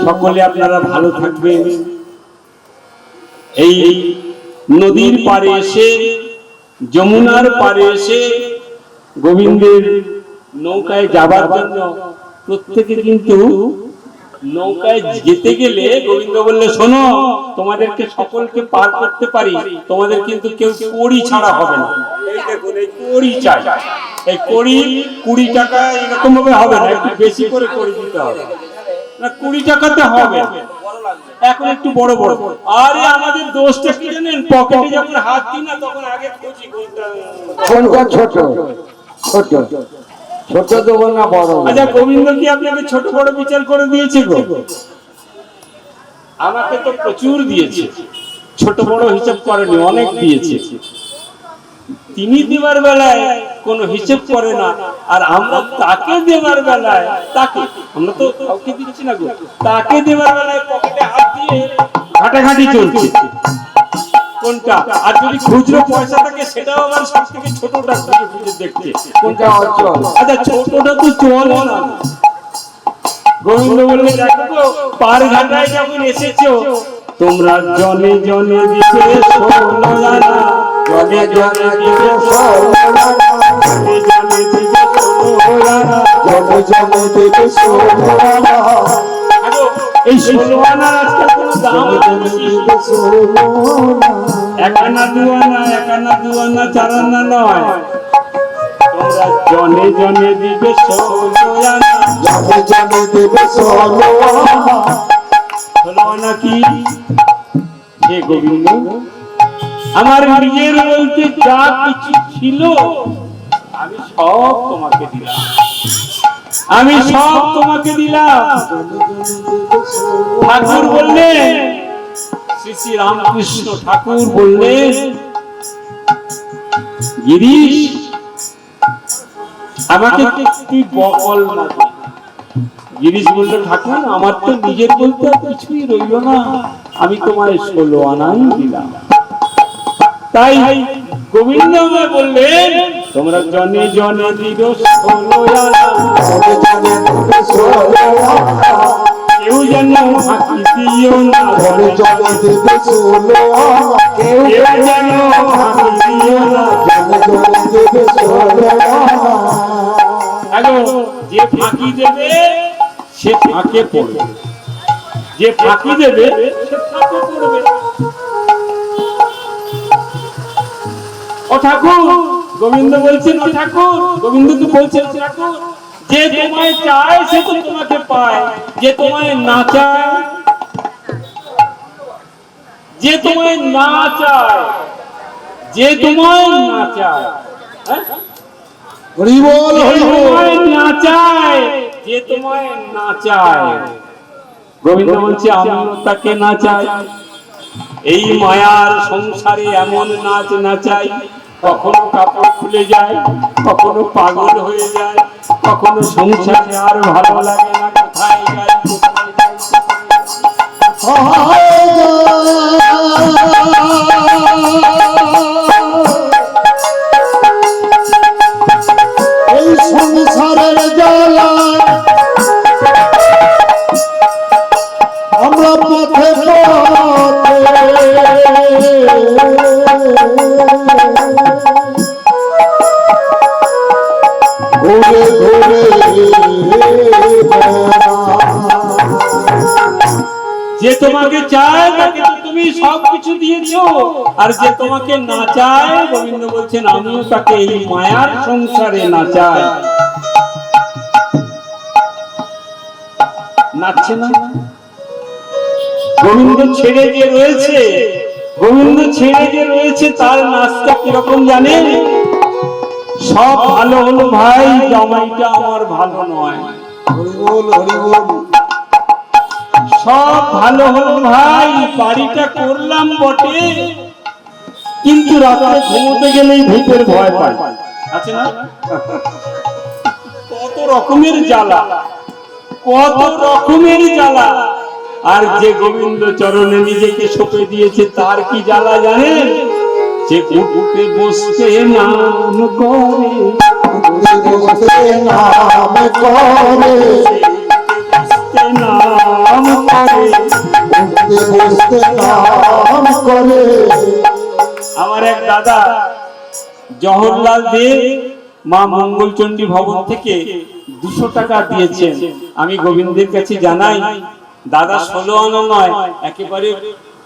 সকলে আপনারা ভালো থাকবেন। এই নদীর পাড়ে এসে, যমুনার পাড়ে এসে গোবিন্দের নৌকায় যাবার জন্য প্রত্যেকে কিন্তু নৌকায় যেতে গেলে গোবিন্দ বললে, শোনো, তোমাদেরকে সকলকে পার করতে পারি, তোমাদের কিন্তু কেউ কড়ি ছাড়া হবে না। এই দেখুন, এই কড়ি চাই, এই কড়ি 20 টাকা এরকম ভাবে হবে না, একটু বেশি করে কড়ি দিতে হবে না, 20 টাকাতে হবে, এখন একটু বড় বড়। আরে আমাদের দোষটা কি জানেন? পকেটে যখন হাত দিই না, তখন আগে খুঁজি কোনটা ছোট ছোট ছোট দেবো না বড়। আচ্ছা, গোবিন্দ কি আপনাকে ছোট বড় বিচার করে দিয়েছে গো? আমাকে তো প্রচুর দিয়েছে, ছোট বড় হিসাব করেনি, অনেক দিয়েছে। তিনি দেবার বেলায় কোনো হিসেব করে না, আর আমরা তাকে দেবার বেলায়, তাকে আমরা তো কাউকে দিচ্ছি না গো, তাকে দেবার বেলায় পকেটে হাত দিয়ে ঘাটাঘাটি চলছে কোনটা। আর যদি খুচরো পয়সা থাকে, সেটাও আবার সব থেকে ছোটটা খুঁজে দেখছে কোনটা অচল। আচ্ছা, ছোটটা তো চলে না। গোবিন্দ বললে, দেখো তো, পার ঘাটায় যখন এসেছো, তোমরা জনে জনে দিতে 16 আনা, জনে জনে দিতে 16 আনা, জনে জনে দিতে 16 আনা, জনে জনে দিতে 16 আনা। এই 16 আনার আজকাল কোনো দাম নেই। 1 আনা 2 আনা, 1 আনা 2 আনা 4 আনা নয়, তোমরা জনে জনে দিবে 16 আনা। জনে জনে দেবে 16 আনা। 16 আনা কি? হে গোবিন্দ, আমার নিজের বলতে যা কিছু ছিল আমি সব তোমাকে দিলাম, আমি সব তোমাকে দিলাম। ঠাকুর বললেন, শ্রী শ্রী রামকৃষ্ণ ঠাকুর বললেন, গিরিশ আমাকে তুই বকল না। গিরিশ বলল, ঠাকুর আমার তো নিজের বলতে আর কিছুই রইল না, আমি তোমায় 16 আনাই দিলাম। তাই গোবিন্দ আমায় বললেন, তোমরা জনে জনে দিও 16 আনা। জনে জনে দেবে 16 আনা। কেউ যেন ফাঁকি দিও না। জনে জনে দেবে 16 আনা। কেউ যেন ফাঁকি দিও না। জনে জনে দেবে 16 আনা। হ্যালো, যে ফাঁকি দেবে সে ফাঁকে পড়বে, যে ফাঁকি দেবে সে ফাঁকে পড়বে। ও ঠাকুর, গোবিন্দ বলছেন, ও ঠাকুর, গোবিন্দকে বলছেন, ঠাকুর যে তোমায় চায় সে তো তোমাকে পায়, যে তোমায় না চায়, যে তোমায় না চায়, যে তোমায় না চায়, হ্যাঁ? হরি বল, হরি বল। তোমায় না চায়, যে তোমায় না চায়। গোবিন্দ বলছে, আমিও তাকে না চাই। এই মায়ার সংসারে এমন নাচ নাচাই, কখনো কাপড় খুলে যায়, কখনো পাগল হয়ে যায়, কখনো সংসারে আর ভালো লাগে না, কোথায় যাই কোথায় যাই কোথায় যাই। এই সংসারের জ্বালা আমরা পথে ঘুরে ঘুরে যে তোমাকে চায় তাকে তো তুমি সবকিছু দিয়েছো, আর যে তোমাকে না চায়, গোবিন্দ বলছেন আমিও তাকে এই মায়ার সংসারে না চাই। নাচছে না? গোবিন্দ ছেড়ে যে রয়েছে, গোবিন্দ ছেড়ে যে রয়েছে, তার নাচটা কিরকম জানেন? সব ভালো হলো ভাই, জামাইটা আমার ভালো নয়। হরি বল, হরি বল। সব ভালো হলো ভাই, বাড়িটা করলাম বটে, কিন্তু রাতে ঘুমোতে গেলেই ভূতের ভয় পাই, আছে না? কত রকমের জ্বালা, কত রকমের জ্বালা। আর যে গোবিন্দ চরণে নিজেকে সঁপে দিয়েছে তার কি জ্বালা জানেন? যে উঠতে বসতে নাম করে, উঠতে বসতে নাম করে, বসতে নাম করে। উঠতে বসতে নাম করে। আমার এক দাদা জওহরলাল দে মা মঙ্গলচণ্ডী ভবন থেকে 200 টাকা দিয়েছেন। আমি গোবিন্দের কাছে জানাই, দাদা 16 আনা নয়, একেবারে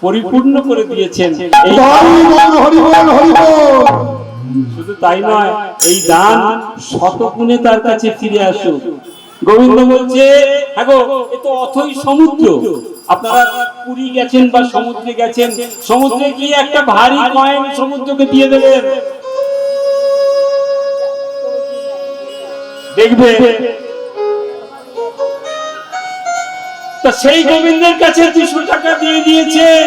পরিপূর্ণ করে দিয়েছেন। এই হরি বল, হরি বল, হরি বল। শুধু তাই নয়, এই দান শতগুণে তার কাছে ফিরে আসুক। গোবিন্দ বলছে, হ্যাঁ গো, এ তো অথই সমুদ্র। আপনারা পুরী গেছেন বা সমুদ্রে গেছেন, সমুদ্রে গিয়ে একটা ভারী কয়েন সমুদ্রকে দিয়ে দেবেন, দেখবে তো সেই গোবিন্দের কাছে 200 টাকা দিয়ে দিয়েছেন,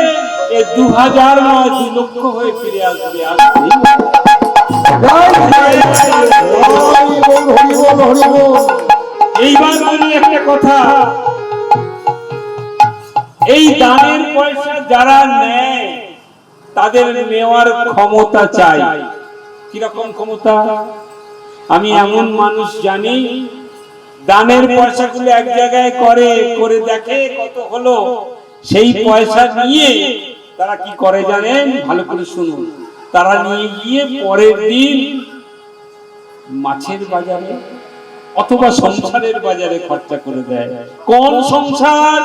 এ 2000 নয় 2 লক্ষ হয়ে ফিরে আসবে। এইবার বলি একটা কথা, এই দানের পয়সা যারা নেয় তাদের নেওয়ার ক্ষমতা চাই। কিরকম ক্ষমতা? আমি এমন মানুষ জানি, দানের পয়সাগুলো এক জায়গায় করে দেখে কত হলো, সেই পয়সা নিয়ে তারা কি করে জানেন? ভালো করে শুনুন, তারা নিয়ে গিয়ে পরের দিন মাছের বাজারে অথবা সংসারের বাজারে খরচা করে দেয়। কোন সংসার?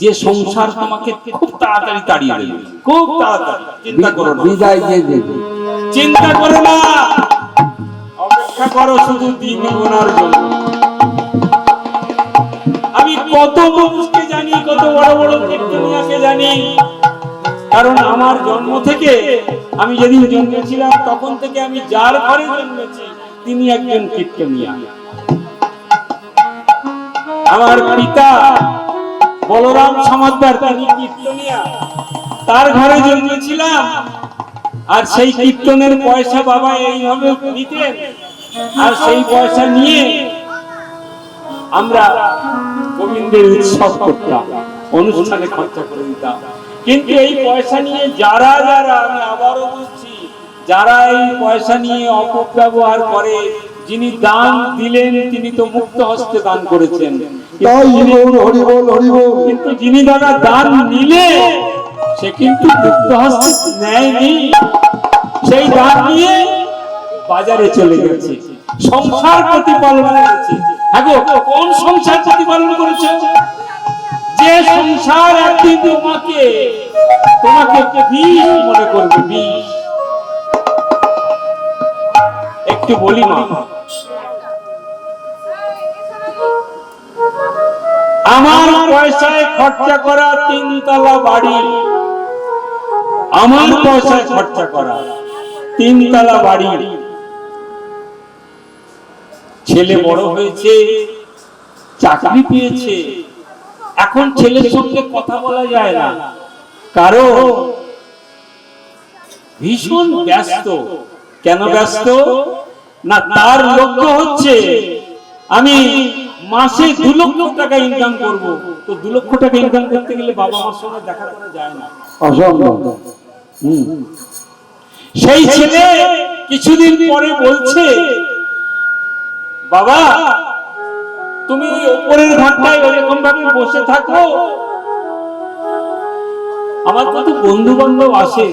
যে সংসার তোমাকে খুব তাড়াতাড়ি তাড়িয়ে দেবে, খুব তাড়াতাড়ি। চিন্তা করো না, বিদায় দিয়ে দেবে। চিন্তা করো না, অপেক্ষা করো শুধু দিন গোনার জন্য। আমি কত মানুষকে জানি, কত বড় বড় কীর্তনিয়াকে জানি, কারণ আমার জন্ম থেকে, আমি যেদিন জন্মেছিলাম তখন থেকে আমি যার ঘরে জন্মেছি তিনি একজন কীর্তনিয়া। আমার পিতা বলরাম সমাদদার, তিনি কীর্তনিয়া, তার ঘরে জন্মেছিলাম। আর সেই কীর্তনের পয়সা বাবা এইভাবে নিতেন, আর সেই পয়সা নিয়ে আমরা গোবিন্দের উৎসব করতাম, অনুষ্ঠানে খরচা করে দিতাম। কিন্তু এই পয়সা নিয়ে যারা যারা, আমি আবারও বলছি, যারা এই পয়সা নিয়ে অপব্যবহার করে, যিনি দান দিলেন তিনি তো মুক্ত হস্তে দান করেছেন, তাই বল হরি বল হরি বল। কিন্তু যিনি দাদা দান নিলে সে কিন্তু মুক্ত হস্তে নেয়নি, সেই দান নিয়ে বাজারে চলে গেছে, সংসার প্রতিপালন করেছে। হ্যাঁ গো, কোন সংসার প্রতিপালন করেছে? যে সংসার একদিন তোমাকে বিষ মনে করবে, বিষ। একটু বলি মা, আমার পয়সায় খরচা করা 3 তলা বাড়ি, আমার পয়সায় খরচা করা 3 তলা বাড়ি, ছেলে বড় হয়েছে, চাকরি পেয়েছে, এখন ছেলের সঙ্গে কথা বলা যায় না, কারণ ভীষণ ব্যস্ত। কেন ব্যস্ত? না, তার লক্ষ্য হচ্ছে আমি মাসে 2 লক্ষ টাকা ইনকাম করব। তো 2 লক্ষ টাকা ইনকাম করতে গেলে বাবা মার সঙ্গে দেখা করা যায় না, অসম্ভব। সেই ছেলে কিছুদিন পরে বলছে, বাবা তুমি ওই উপরের ঘরটায় ওইরকম ভাবে বসে থাকো, আমার কত বন্ধু বান্ধব আসে,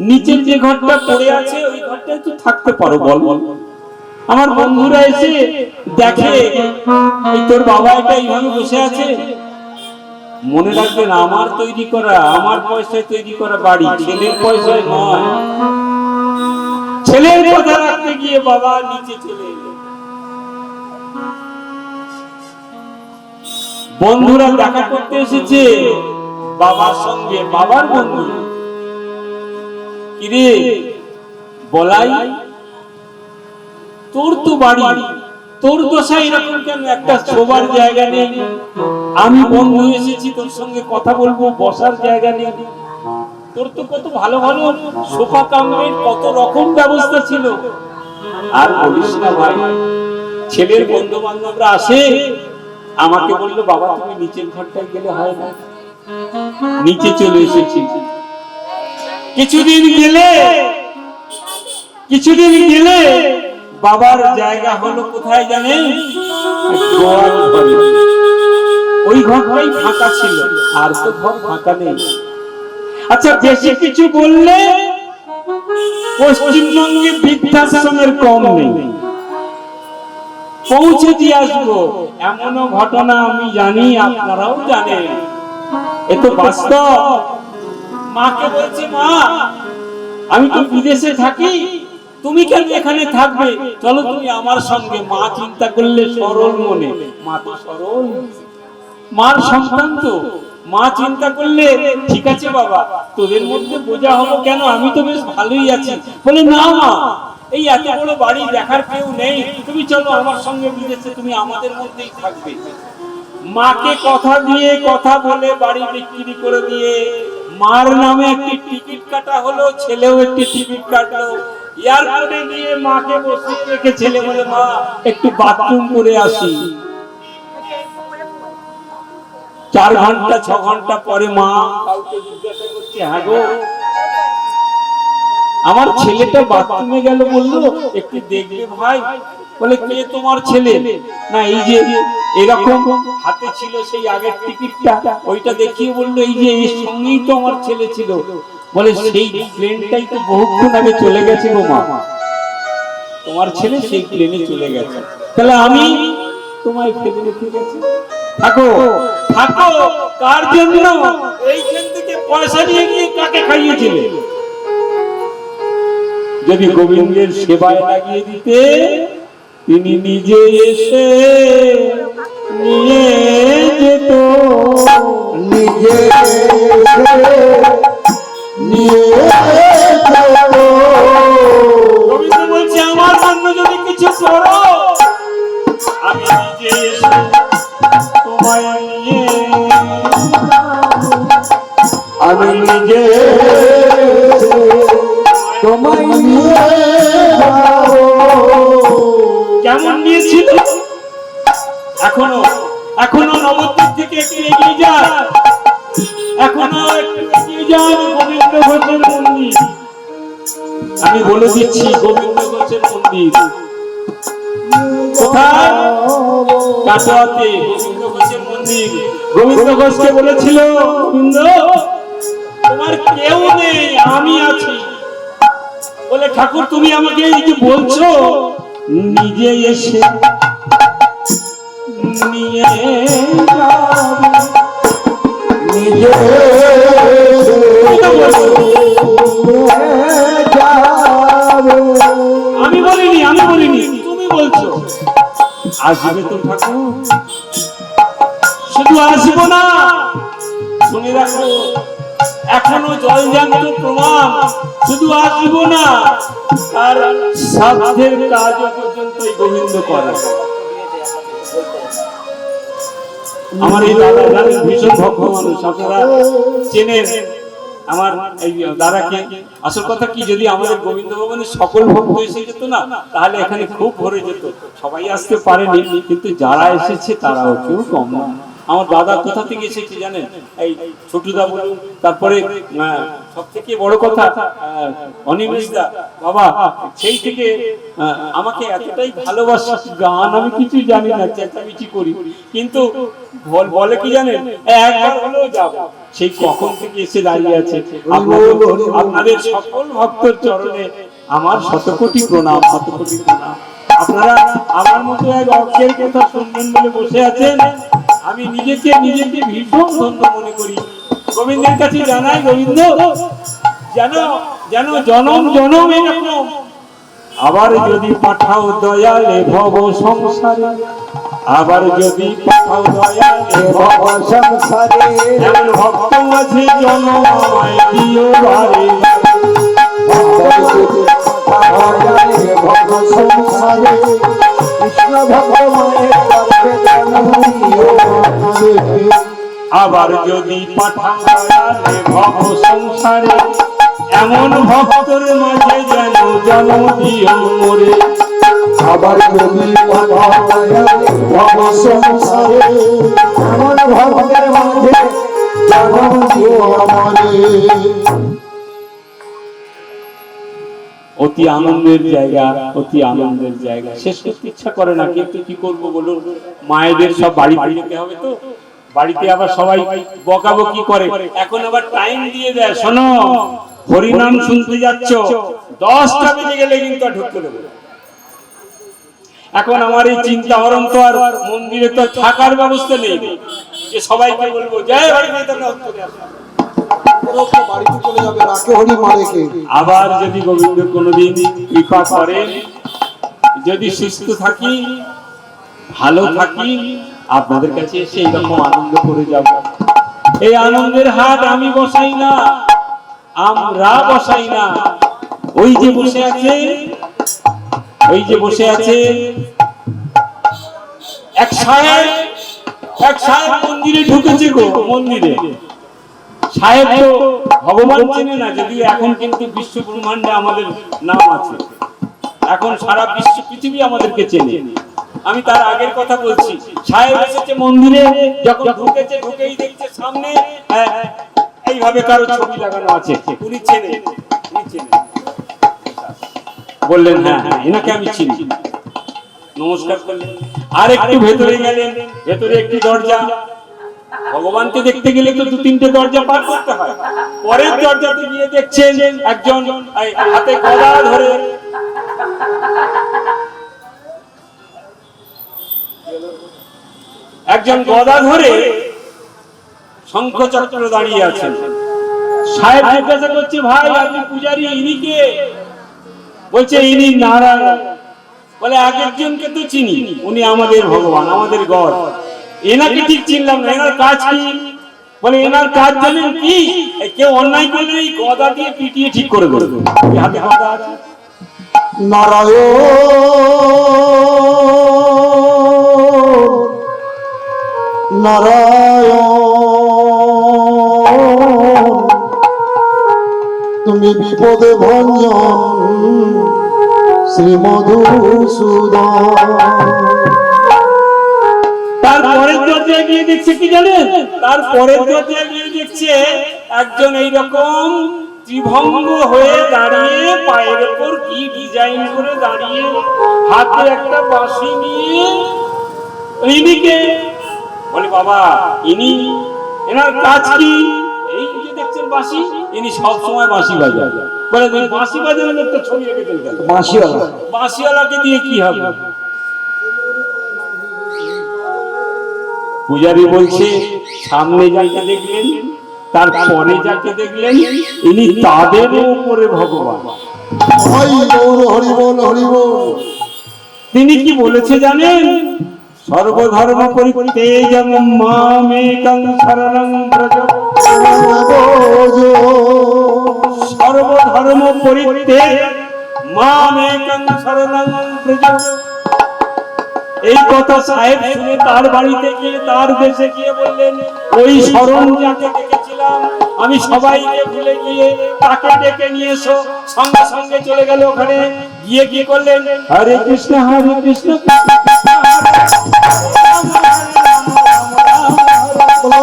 নিচের যে ঘরটা পড়ে আছে ওই ঘরটায় তুই থাকতে পারো, বল। আমার বন্ধুরা এসে দেখে এই তোর বাবা এটা এইভাবে বসে আছে, মনে রাখবেন আমার তৈরি করা, আমার পয়সায় তৈরি করা বাড়ি, ছেলের পয়সায় নয়। ছেলের কথা রাখতে গিয়ে বাবা নিচে চলে এলো। বন্ধুরা দেখা করতে এসেছে বাবার সঙ্গে, বাবার বন্ধু, কিরে বলাই তোর তো বাড়ি, তোর দশা এরকম কেন, একটা শোবার জায়গা নেই, আমি বন্ধু এসেছি তোর সঙ্গে কথা বলবো, বসার জায়গা নেই, তোর তো কত ভালো ভালো সোফা কামড়ের কত রকম ব্যবস্থা ছিল। আর বলিস না ভাই, ছেলের বন্ধু বান্ধবরা আসে, আমাকে বললো বাবা তুমি নিচের ঘরটায় গেলে হয় না, নিচে চলে এসেছি। কিছুদিন গেলে বাবার জায়গা হলো কোথায় জানেন? গোয়াল ঘরে। ওই ঘরটাই ফাঁকা ছিল, আর তো ঘর ফাঁকা নেই। আচ্ছা, বেশি কিছু বললে পশ্চিমবঙ্গে বৃদ্ধাশ্রমের কম নেই, পৌঁছে দিয়ে আসবো, এমনও ঘটনা আমি জানি, আপনারাও জানেন, এ তো বাস্তব। মাকে বলছি, মা আমি তো বিদেশে থাকি, তুমি কেন এখানে থাকবে, চলো তুমি আমার সঙ্গে। মা চিন্তা করলে সরল মনে, মা তো সরল, মার সন্তান তো, মা চিন্তা করলে ঠিক আছে বাবা তোদের মধ্যে বোঝা হবো কেন, আমি তো বেশ ভালোই আছি। বলে না মা, এই এত বড় বাড়ি দেখার কেউ নেই, তুমি চলো আমার সঙ্গে বিদেশে, তুমি আমাদের মধ্যেই থাকবে। মাকে কথা দিয়ে, কথা বলে বাড়ি বিক্রি করে দিয়ে মার নামে একটি টিকিট কাটা হলো, ছেলেও একটি টিকিট কাটলো, এয়ারপোর্টে গিয়ে মাকে বসিয়ে রেখে ছেলে বলে মা একটু বাথরুম করে আসি। 4 ঘন্টা 6 ঘন্টা পরে মা কাউকে জিজ্ঞাসা করছে, হ্যাঁ গো আমার ছেলেটা বাথরুমে গেল, বললো একটু দেখবে ভাই। বলে কে তোমার ছেলে? না এই যে এরকম হাতে ছিল সেই আগের টিকিটটা, ওইটা দেখিয়ে বললো এই যে এর সঙ্গেই তো আমার ছেলে ছিল। বলে সেই প্লেনটাই তো বহুক্ষণ আগে চলে গেছে গো মা, তোমার ছেলে সেই প্লেনে চলে গেছে, তাহলে আমি তোমায় ফেলে রেখে গেছি, থাকো থাকো। কার জন্য? এইখান থেকে পয়সা নিয়ে গিয়ে কাকে খাইয়েছিলে? যদি গোবিন্দের সেবায় লাগিয়ে দিতে, তিনি নিজে এসে নিয়ে যেত। নিজে নিয়ে যাবো। গোবিন্দ বলছে, আমার জন্য যদি কিছু করো, আমি নিজে এসে তোমায় নিয়ে, আমি নিজে তোমায় নিয়ে যাবো। কেমন নিয়েছিল? এখনো নবদ্বীপ থেকে একটু এগিয়ে যান, এখনো একটু এগিয়ে যান, গোবিন্দ ঘোষের মন্দির। আমি বলে দিচ্ছি, গোবিন্দ ঘোষের মন্দির কোথায়? কাটোয়াতে গোবিন্দ ঘোষের মন্দির। গোবিন্দ ঘোষকে বলেছিল, গোবিন্দ তোমার কেউ নেই, আমি আছি। বলে, ঠাকুর তুমি আমাকে এই যে বলছো, নিজে এসে নিয়ে যাবে। নিজে যাবো। আমি বলিনি, তুমি বলছো। আসবে তো ঠাকুর, শুধু আসবো না, শুনে রাখো, এখনো জলজান্ত প্রমাণ, শুধু আসবো না, আর সাধ্যের কাজ পর্যন্ত এই গোবিন্দ করে। আমার এই দাদা জানেন, ভীষণ ভক্ত মানুষ, আপনারা চেনেন আমার এই দাদাকে। আসল কথা কি, যদি আমাদের গোবিন্দ ভবনের সকল ভক্ত এসে যেত না, তাহলে এখানে খুব ভরে যেত। সবাই আসতে পারেনি, কিন্তু যারা এসেছে তারাও কেউ কম না। আমার দাদা কোথা থেকে এসেছে জানেন? এই ছোটুদা বলুন, তারপরে সব থেকে বড় কথা অনিমেষদা বাবা, সেই থেকে আমাকে এতটাই ভালোবাসা। গান আমি কিছু জানি না, চেঁচামেচি করি, কিন্তু বলে কি জানেন, একবার হলেও যাব। সেই কখন থেকে এসে দাঁড়িয়ে আছে। আপনাদের সকল ভক্তের চরণে আমার শতকোটি প্রণাম, শতকোটি প্রণাম। আপনারা আমার মতো এক অক্ষের কথা শুনবেন বলে বসে আছেন। আমি নিজেকে ভীষণ ধন্য মনে করি। গোবিন্দের কাছে জানাই, গোবিন্দ যেন জনম জনম এরকম আবার যদি পাঠাও দয়ালে ভব সংসারে, আবার যদি পাঠাও দয়ালে ভব সংসারে, এমন ভক্ত মাঝে জনমায় দিও বারে। ভব সংসারে কৃষ্ণ ভগবানের করবে জনম দিও আমারে। আবার যদি পাঠাও দয়ালে ভব সংসারে, এমন ভক্তর মাঝে যেন জন্ম দিও মোরে। আবার যদি পাঠাও দয়ালে ভব সংসারে, এমন ভক্তের মাঝে জনম দিও আমারে। অতি আনন্দের জায়গা, অতি আনন্দের জায়গা। শেষ করতে ইচ্ছা করে না, কিন্তু কি করবো বলুন, মায়েদের সব বাড়ি যেতে হবে তো, বাড়িতে আবার সবাই বকাবকি করে। এখন আবার টাইম দিয়ে দেয়, শোনো হরিনাম শুনতে যাচ্ছ, 10টা বেজে গেলে কিন্তু আর ঢুকতে দেবে না। এখন আমার এই চিন্তা হরণ তো আর মন্দিরে তো থাকার ব্যবস্থা নেই যে সবাইকে বলবো জয় হরি বাড়িতে চলে যাবে, রাখে হরি মারে কে। আবার যদি গোবিন্দ কোনোদিন কৃপা করেন, যদি সুস্থ থাকি, ভালো থাকি, আপনাদের কাছে এসে এইরকম আনন্দ করে যাব। এই আনন্দের হাট আমি বসাই না, আমরা বসাই না। ওই যে বসে আছে, ওই যে বসে আছে এক সাহেব মন্দিরে ঢুকেছে গো, মন্দিরে। সাহেব তো ভগবান চেনে না, যদিও এখন কিন্তু বিশ্ব ব্রহ্মাণ্ডে আমাদের নাম আছে, এখন সারা বিশ্ব পৃথিবী আমাদেরকে চেনে। আমি তার আগের কথা বলছি। সাহেব এসেছে মন্দিরে, যখন ঢুকেছে, ঢুকেই দেখছে সামনে এইভাবে কারো ছবি লাগানো আছে। উনি চেনে, বললেন হ্যাঁ হ্যাঁ এনাকে আমি চিনি, নমস্কার করলেন। আর একটু ভেতরে গেলেন, ভেতরে একটি দরজা। ভগবানকে দেখতে গেলে তো 2-3টে দরজা পার করতে হয়। পরের দরজাতে গিয়ে দেখছেন একজন হাতে গদা ধরে, শঙ্খ চক্র দাঁড়িয়ে আছেন। সাহেব জিজ্ঞাসা করছে, ভাই আপনি পূজারি, ইনি কে? বলছে ইনি নারায়ণ। বলে আগের জনকে তো চিনি, উনি আমাদের ভগবান, আমাদের গড। এনাকে ঠিক চিনলাম না, এনার কাজ কি? বলে এনার কাজ জানেন কি? কেউ অন্যায় করলে এই গদা দিয়ে পিটিয়ে ঠিক করে দেবে। হাতে গদা আছে। নারায়ণ নারায়ণ তুমি বিপদে ভঞ্জন শ্রী মধুসূদন। তারপরের দরজায় গিয়ে দেখছে কি জানেন? তারপরের দরজায় গিয়ে দেখছে একজন এইরকম ত্রিভঙ্গ হয়ে দাঁড়িয়ে, পায়ের উপর কি ডিজাইন করে দাঁড়িয়ে, হাতে একটা বাঁশি নিয়ে। ইনিকে বলে বাবা ইনি, এনার কাজ কি? এই যে দেখছেন বাঁশি, ইনি সব সময় বাঁশি বাজায়। বলে তুমি বাঁশি বাজানোর একটা ছবি রেখেছেন কেন? বাঁশিওয়ালা। বাঁশিওয়ালাকে দিয়ে কি হবে? পূজারী বলছে সামনে যাকে দেখলেন, তারপরে যাকে দেখলেন, ইনি তাদের উপরে ভগবান। হরি বল হরি বল। তিনি কি বলেছে জানেন? সর্বধর্ম পরিত্যাজ্যং মামেকং শরণং ব্রজ। সর্বধর্ম পরিত্যাগ মামেকং শরণং ব্রজ। এই কথা সাহেব শুনে তার বাড়িতে গিয়ে, তার দেশে গিয়ে বললেন ওই শরণ যাকে দেখেছিলাম আমি সবাইকে ভুলে গিয়ে তাকে ডেকে নিয়ে এসো। সঙ্গে সঙ্গে চলে গেল ওখানে। গিয়ে কি করলেন? হরে কৃষ্ণ হরে কৃষ্ণ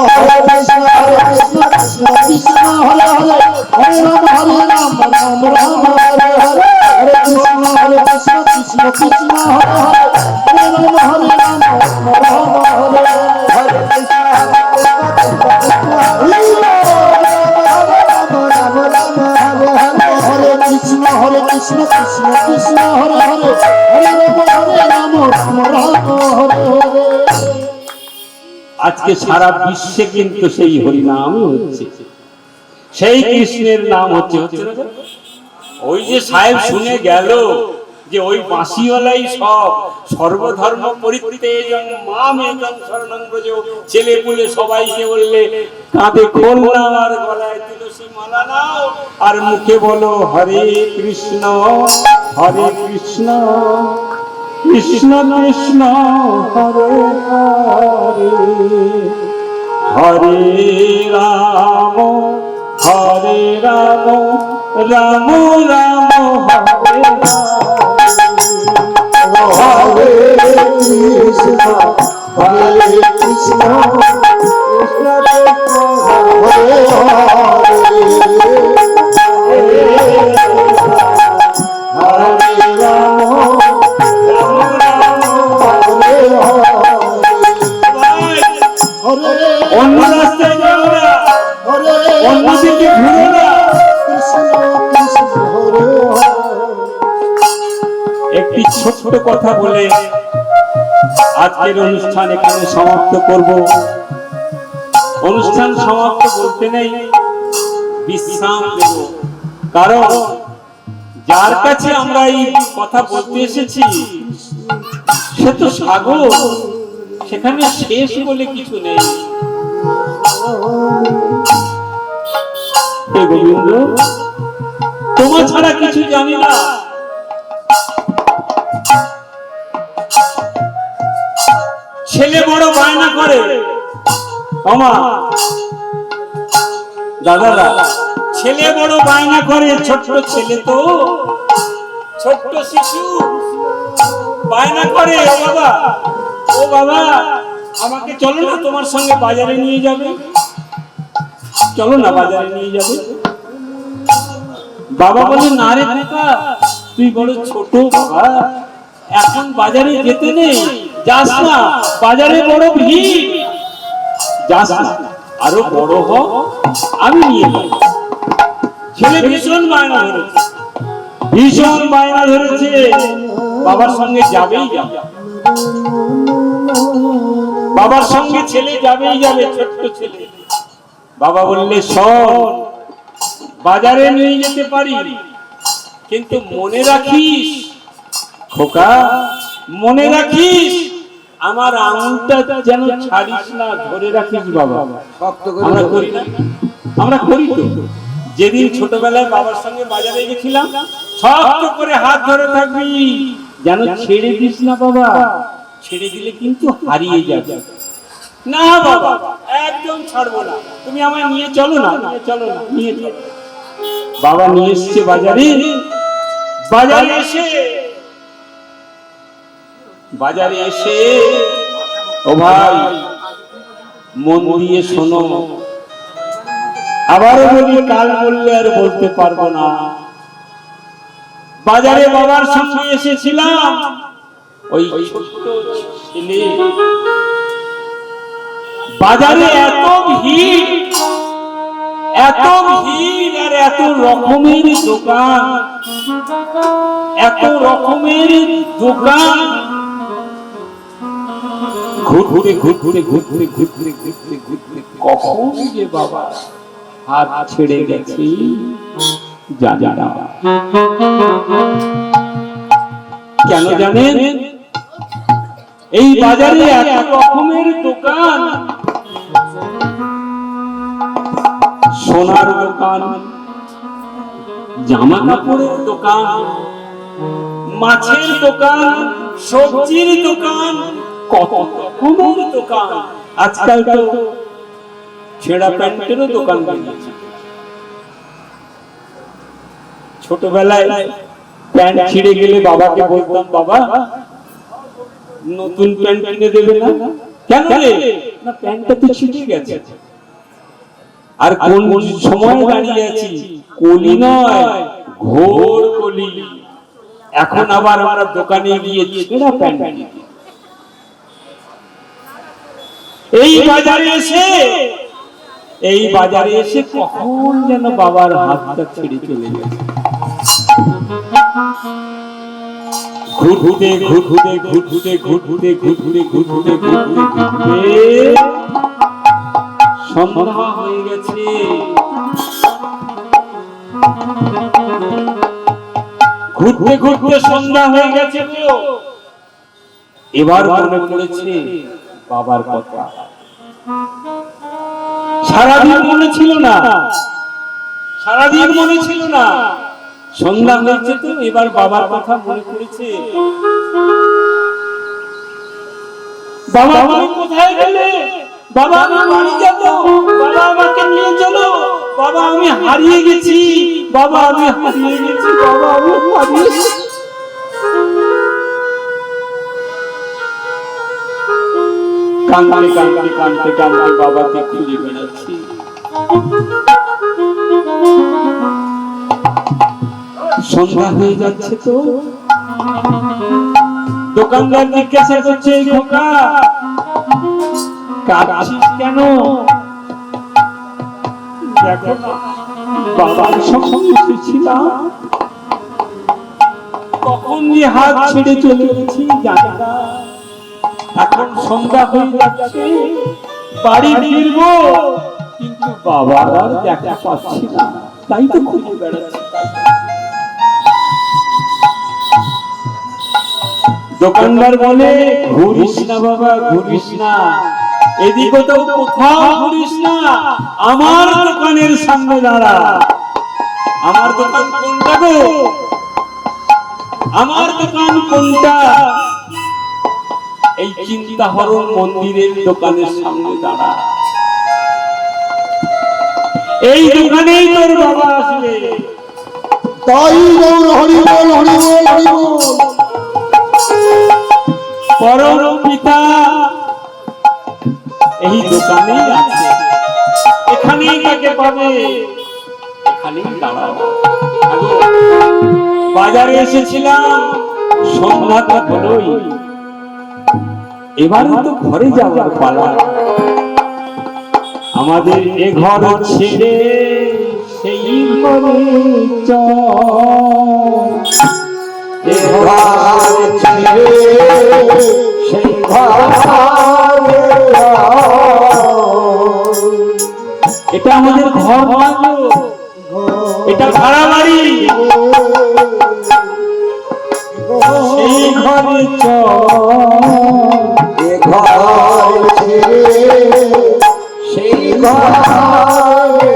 হরে কৃষ্ণ কৃষ্ণ কৃষ্ণ হরে হরে হরে রাম রাম রাম হরে হরে। হরে কৃষ্ণ কৃষ্ণ কৃষ্ণ হরে হরে হরে রাম রাম রাম হরে হরে। হরে কৃষ্ণ কৃষ্ণ কৃষ্ণ হরে হরে হরে রাম রাম হরে হরে। আজকে সারা বিশ্বে কিন্তু সেই হরিনামই হচ্ছে, সেই কৃষ্ণের নাম হচ্ছে। ওই যে সাহেব শুনে গেল যে ওই বাঁশিওয়ালাই সব, সর্বধর্ম পরিত্যাজ্যং মামেকং শরণং ব্রজ। ছেলে পুলে সবাইকে বললে কাঁধে খোল নাও আর গলায় তুলসী মালা নাও আর মুখে বলো হরে কৃষ্ণ কৃষ্ণ কৃষ্ণ হরে হরে হরে রাম রাম রাম হরে হরে কৃষ্ণ হরে কৃষ্ণ কৃষ্ণ হরে হরে হরে রাম অন্য রাস্তায় যাও না, অন্য দিকে ঘুরো না। একটি ছোট্ট কথা বলে আজকের অনুষ্ঠান এখানে সমাপ্ত করব। অনুষ্ঠান সমাপ্ত বলতে নেই, বিশ্রাম দেব। কারণ যার কাছে আমরা এই কথা বলতে এসেছি সে তো সাগর, সেখানে শেষ বলে কিছু নেই। হে গোবিন্দ, তোমার ছাড়া কিছু জানি না। ছেলে বড় বায়না করে, মামা দাদারা, ছেলে বড় বায়না করে, ছোট্ট ছেলে তো, ছোট্ট শিশু বায়না করে, ও বাবা আমাকে চলো না তোমার সঙ্গে বাজারে নিয়ে যাবে, চলো না বাজারে নিয়ে যাবে। বাবা বলে না রে খোকা, তুই বড় ছোট বাবা, এখন বাজারে যেতে নেই, যাস না, বাজারে বড় ভিড়, যাস না, আরো বড় হ, আমি নিয়ে যাই। ছেলে ভীষণ বায়না ধরেছে, ভীষণ বায়না ধরেছে, বাবার সঙ্গে যাবেই যাবে, বাবার সঙ্গে ছেলে যাবেই যাবে, ছোট্ট ছেলে। বাবা বললে শোন, বাজারে নিয়ে যেতে পারি, কিন্তু মনে রাখিস খোকা, মনে রাখিস আমার আঙুলটা যেন ছাড়িস না, ধরে রাখিস বাবা। শক্ত করে আমরা ধরো। করি না, আমরা করি তো। যেদিন ছোটবেলায় বাবার সঙ্গে বাজারে গেছিলাম, শক্ত করে হাত ধরে থাকবি, যেন ছেড়ে দিস না বাবা। ছেড়ে দিলে কিন্তু হারিয়ে যাবে। না বাবা, একদম ছাড়বো না। তুমি আমায় নিয়ে চলো না, নিয়ে চলো না, নিয়ে চলো। বাবা নিয়ে এসছে বাজারে। বাজারে এসে ও ভাই মন দিয়ে শোনো, আবারও বলি, কাল বললে আর বলতে পারবো না। বাজারে বাবার সঙ্গে এসেছিলাম, ওই ছোট্ট ছেলে, বাজারে এত ভিড়, এত ভিড় আর এত রকমের দোকান, এত রকমের দোকান। ঘুরে কখন যে বাবা হাত ছেড়ে গেছে জানি না। কেন জানেন? এই বাজারে এত রকমের দোকান, সোনার দোকান, জামা কাপড়ের দোকান, মাছের দোকান, সবজির দোকান, কত রকমের দোকান। আজকাল তো ছেঁড়া প্যান্টেরও দোকান বেরিয়েছে। ছোটবেলায় প্যান্ট ছিঁড়ে গেলে বাবাকে বলতাম, বাবা নতুন প্যান্ট কিনে দেবে না? কেন রে? না, প্যান্টটা তো ছিঁড়ে গেছে। আর কোন সময় দাঁড়িয়ে আছি, কলি নয়, ঘোর কলি। এখন আবার আমরা দোকানে গিয়ে ছেঁড়া প্যান্ট কিনি। এই বাজারে এসে কখন যেন বাবার হাতটা ছেড়ে চলে গেছে। ঘুরঘুরে সন্ধ্যা হয়ে গেছে। ঘুরতে সন্ধ্যা হয়ে গেছে। এবার মনে পড়েছে বাবার কথা। সারাদিন মনে ছিল না, সন্ধ্যা হয়েছে তো এবার বাবার কথা মনে পড়েছে। বাবা, তুমি কোথায় গেলে? বাবা, আমি বাড়ি যাব। বাবা, আমাকে নিয়ে চলো। বাবা, আমি হারিয়ে গেছি। বাবা, আমি হারিয়ে গেছি। বাবা, আমি হারিয়ে গেছি। কাঁদতে বাবাকে খুঁজে বেড়াচ্ছি। সন্ধ্যা হয়ে যাচ্ছে তো। দোকানদার জিজ্ঞাসা করছে, খোকা কাঁদছিস কেন? দেখো না, বাবার সঙ্গে এসেছিলাম, কখন যে হাত ছেড়ে চলে গেছি জানি না। এখন সন্ধ্যা হয়ে যাচ্ছে, বাড়ি ফিরবো, কিন্তু বাবার আর দেখা পাচ্ছি না, তাই তো খুঁজে বেড়াচ্ছি। দোকানদার বলে, ঘুরিস না বাবা, ঘুরিস না, এদিকে তো কোথাও ঘুরিস না, আমার দোকানের সামনে দাঁড়া। আমার দোকান কোনটা গো? আমার দোকান কোনটা? এই চিন্তাহরণ মন্দিরের দোকানের সামনে দাঁড়া। এই দোকানেই তোর বাবা আসবে। তাই গৌর হরি বল, হরি বল, হরি বল। পরম পিতা এই দোকানেই আছে, এখানেই তাকে পাবে, এখানেই দাঁড়াও। বাজারে এসেছিলাম, সন্ধ্যাটা হলোই, এবার তো ঘরে যাওয়ার পালা। আমাদের এ ঘর ছেড়ে সেই ঘরে চল, এ ঘর ছেড়ে সেই ঘরে। এটা আমাদের ঘর, এটা ভাড়া বাড়ি, সেই ঘরে এ ঘর ছেড়ে সেই ঘরে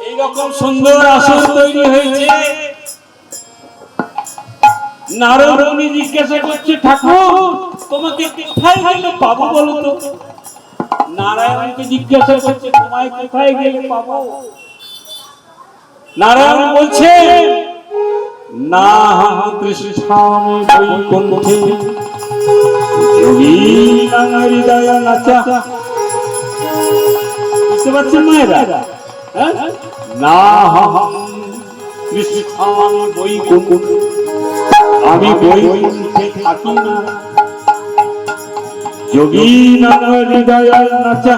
এইরকম সুন্দর আসন তৈরি হয়েছে। নারদ মুনি জিজ্ঞাসা করছে, ঠাকুর তোমাকে কোথায় গেলে পাবো বলো তো? নারায়ণকে জিজ্ঞাসা করছে, তোমায় কোথায় গেলে পাবো? নারায়ণ বলছে, না কৃষ্ণামি বৈকুণ্ঠে যোগীনাং হৃদয় নাচা। বুঝতে পারছেন মায়েরা? হ্যাঁ? না কৃষ্ণামি বৈকুণ্ঠে, আমি বৈকুণ্ঠে থাকি না। যোগীনাং হৃদয় নাচা,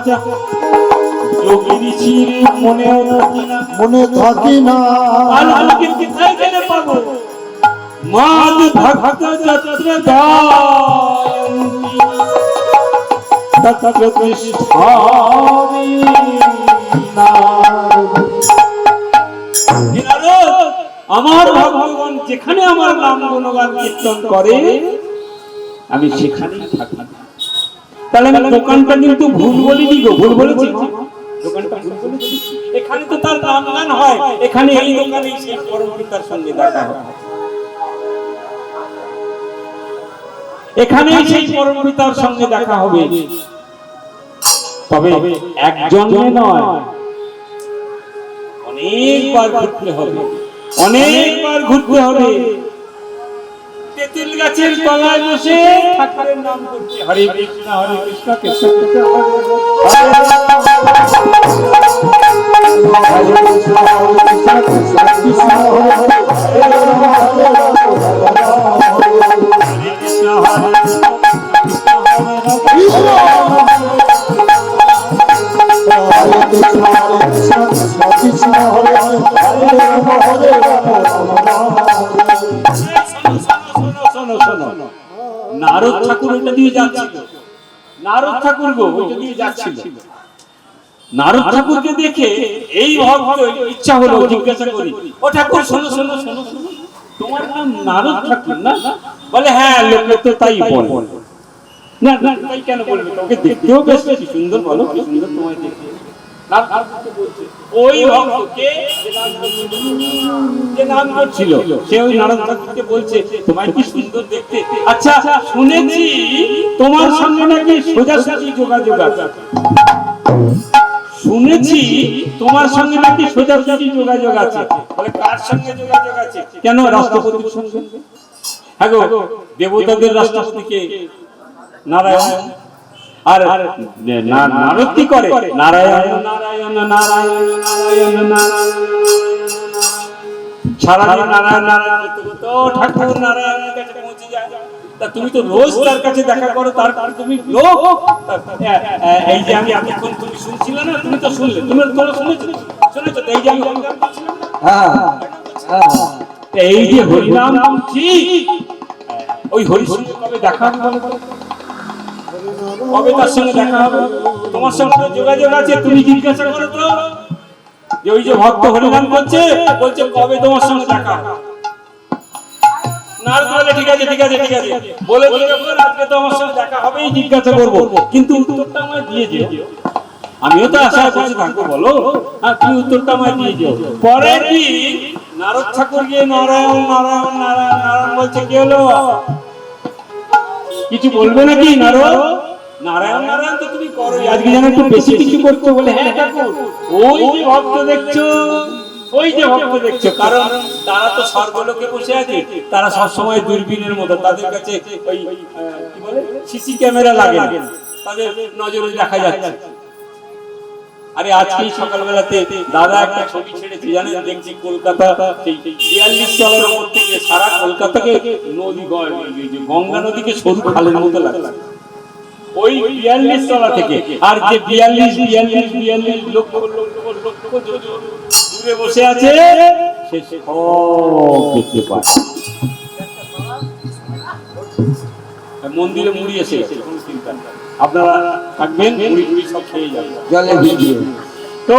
যোগী ঋষির মনেও থাকি না। মনে থাকি না। আর আমাকে কোথায় গেলে পাবো? মাদ ভক্ত যত্র গায়ন্তি তত্র তিষ্ঠামি নারদ। আমার ভগবান যেখানে আমার নাম গুণগান কীর্তন করে আমি সেখানেই থাকি। তাহলে আমি দোকানটা কিন্তু ভুল বলিনি গো, ভুল বলেছি? দোকানটা ভুল বলেছি। এখানে তো তার নাম গান হয়, এখানে এই দোকানে সেই পরম পিতার সঙ্গে দেখা হয়, এখানেই সেই পরম পিতার সঙ্গে দেখা হবে। তবে একজনে নয়, অনেকবার ঘুরতে হবে, অনেকবার ঘুরতে হবে। তেঁতুল গাছের তলায় বসে ঠাকুরের নাম করছে, হরে কৃষ্ণ কৃষ্ণ কৃষ্ণ হরে নারদ ঠাকুর ওইটা দিয়ে যাচ্ছিল, নারদ ঠাকুর গো ওইটা দিয়ে যাচ্ছিল। নারদ ঠাকুরকে দেখে এই ভক্ত ইচ্ছা হলো জিজ্ঞাসা করি, ও ঠাকুর শোনো শোনো শোনো, তোমার নাম নারদ ঠাকুর না? বলে হ্যাঁ, লোকে তো তাই বলে। না না, তাই কেন বলবে? তোকে দেখতেও বেশ সুন্দর, বলো কি সুন্দর তোমায় দেখতে। ওই ভক্তকে যে নাম করছিল সে ওই নারদ ঠাকুরকে বলছে, তোমায় কি সুন্দর দেখতে। আচ্ছা, শুনেছি তোমার সঙ্গে নাকি সোজাসুজি যোগাযোগ আছে। শুনেছি তোমার সঙ্গে নাকি সোজাসুজি যোগাযোগ আছে। বলে কার সঙ্গে যোগাযোগ আছে? কেন? রাষ্ট্রপতির সঙ্গে। হ্যাঁ গো, দেবতাদের রাষ্ট্রপতিকে নারায়ণ। আর নারদ কি করে? নারায়ণ নারায়ণ নারায়ণ নারায়ণ নারায়ণ। সারাদিন নারায়ণ নারায়ণ করতে করতে ও ঠাকুর নারায়ণের কাছে পৌঁছে যায়। তা তুমি তো রোজ তার কাছে দেখা করো, তারপর তুমি লোক এই যে আমি এতক্ষণ তুমি শুনছিলে না, তুমি তো শুনলে, তুমি শুনেছো শুনেছো এই যে আমি গান করছিলাম না, এই যে হরিনাম বলছি, ওই হরির সঙ্গে কবে দেখা হবে? কবে তার সঙ্গে দেখা হবে? তোমার সঙ্গে যোগাযোগ আছে, তুমি জিজ্ঞাসা করো তো যে ওই যে ভক্ত হরিনাম করছে, বলছে কবে তোমার সঙ্গে দেখা হবে? নারদ বলে ঠিক আছে ঠিক আছে ঠিক আছে, বলে বলে আজকে তো আমার সঙ্গে দেখা হবেই, জিজ্ঞাসা করবো, কিন্তু উত্তরটা আমায় দিয়ে দিও। আমিও তো আশা করছি থাকবো, বলো হ্যাঁ, তুমি উত্তরটা আমায় দিয়ে দিও। পরের দিন নারদ ঠাকুর গিয়ে নারায়ণ নারায়ণ নারায়ণ নারায়ণ বলছে, কি হলো? কিছু বলবে নাকি? নারদ নারায়ণ নারায়ণ তো তুমি করো, আজকে যেন একটু বেশি কিছু করছো। বলে হ্যাঁ ঠাকুর, ওই যে ভক্ত দেখছো, ওই যে ভক্ত দেখছো, কারণ তারা তো স্বর্গলোকে বসে আছে, তারা সবসময় দূরবীনের মতো, তাদের কাছে ওই কি বলে সিসি ক্যামেরা লাগে না, তাদের নজরে দেখা যাচ্ছে। আরে আজকেই সকালবেলাতে দাদা একটা ছবি ছেড়েছে জানেন, দেখছি কলকাতা সেই 42 তলার উপর থেকে সারা কলকাতাকে নদী, গঙ্গা নদীকে সরু খালের মতো লাগছে ওই 42 তলা থেকে। আর যে 42 লক্ষ দূরে বসে আছে সে সব দেখতে পায়। মন্দিরে মুড়ি এসে আপনারা থাকবেন, মুড়ি টুড়ি সব খেয়ে যাবেন। জলে ভিজিয়ে তো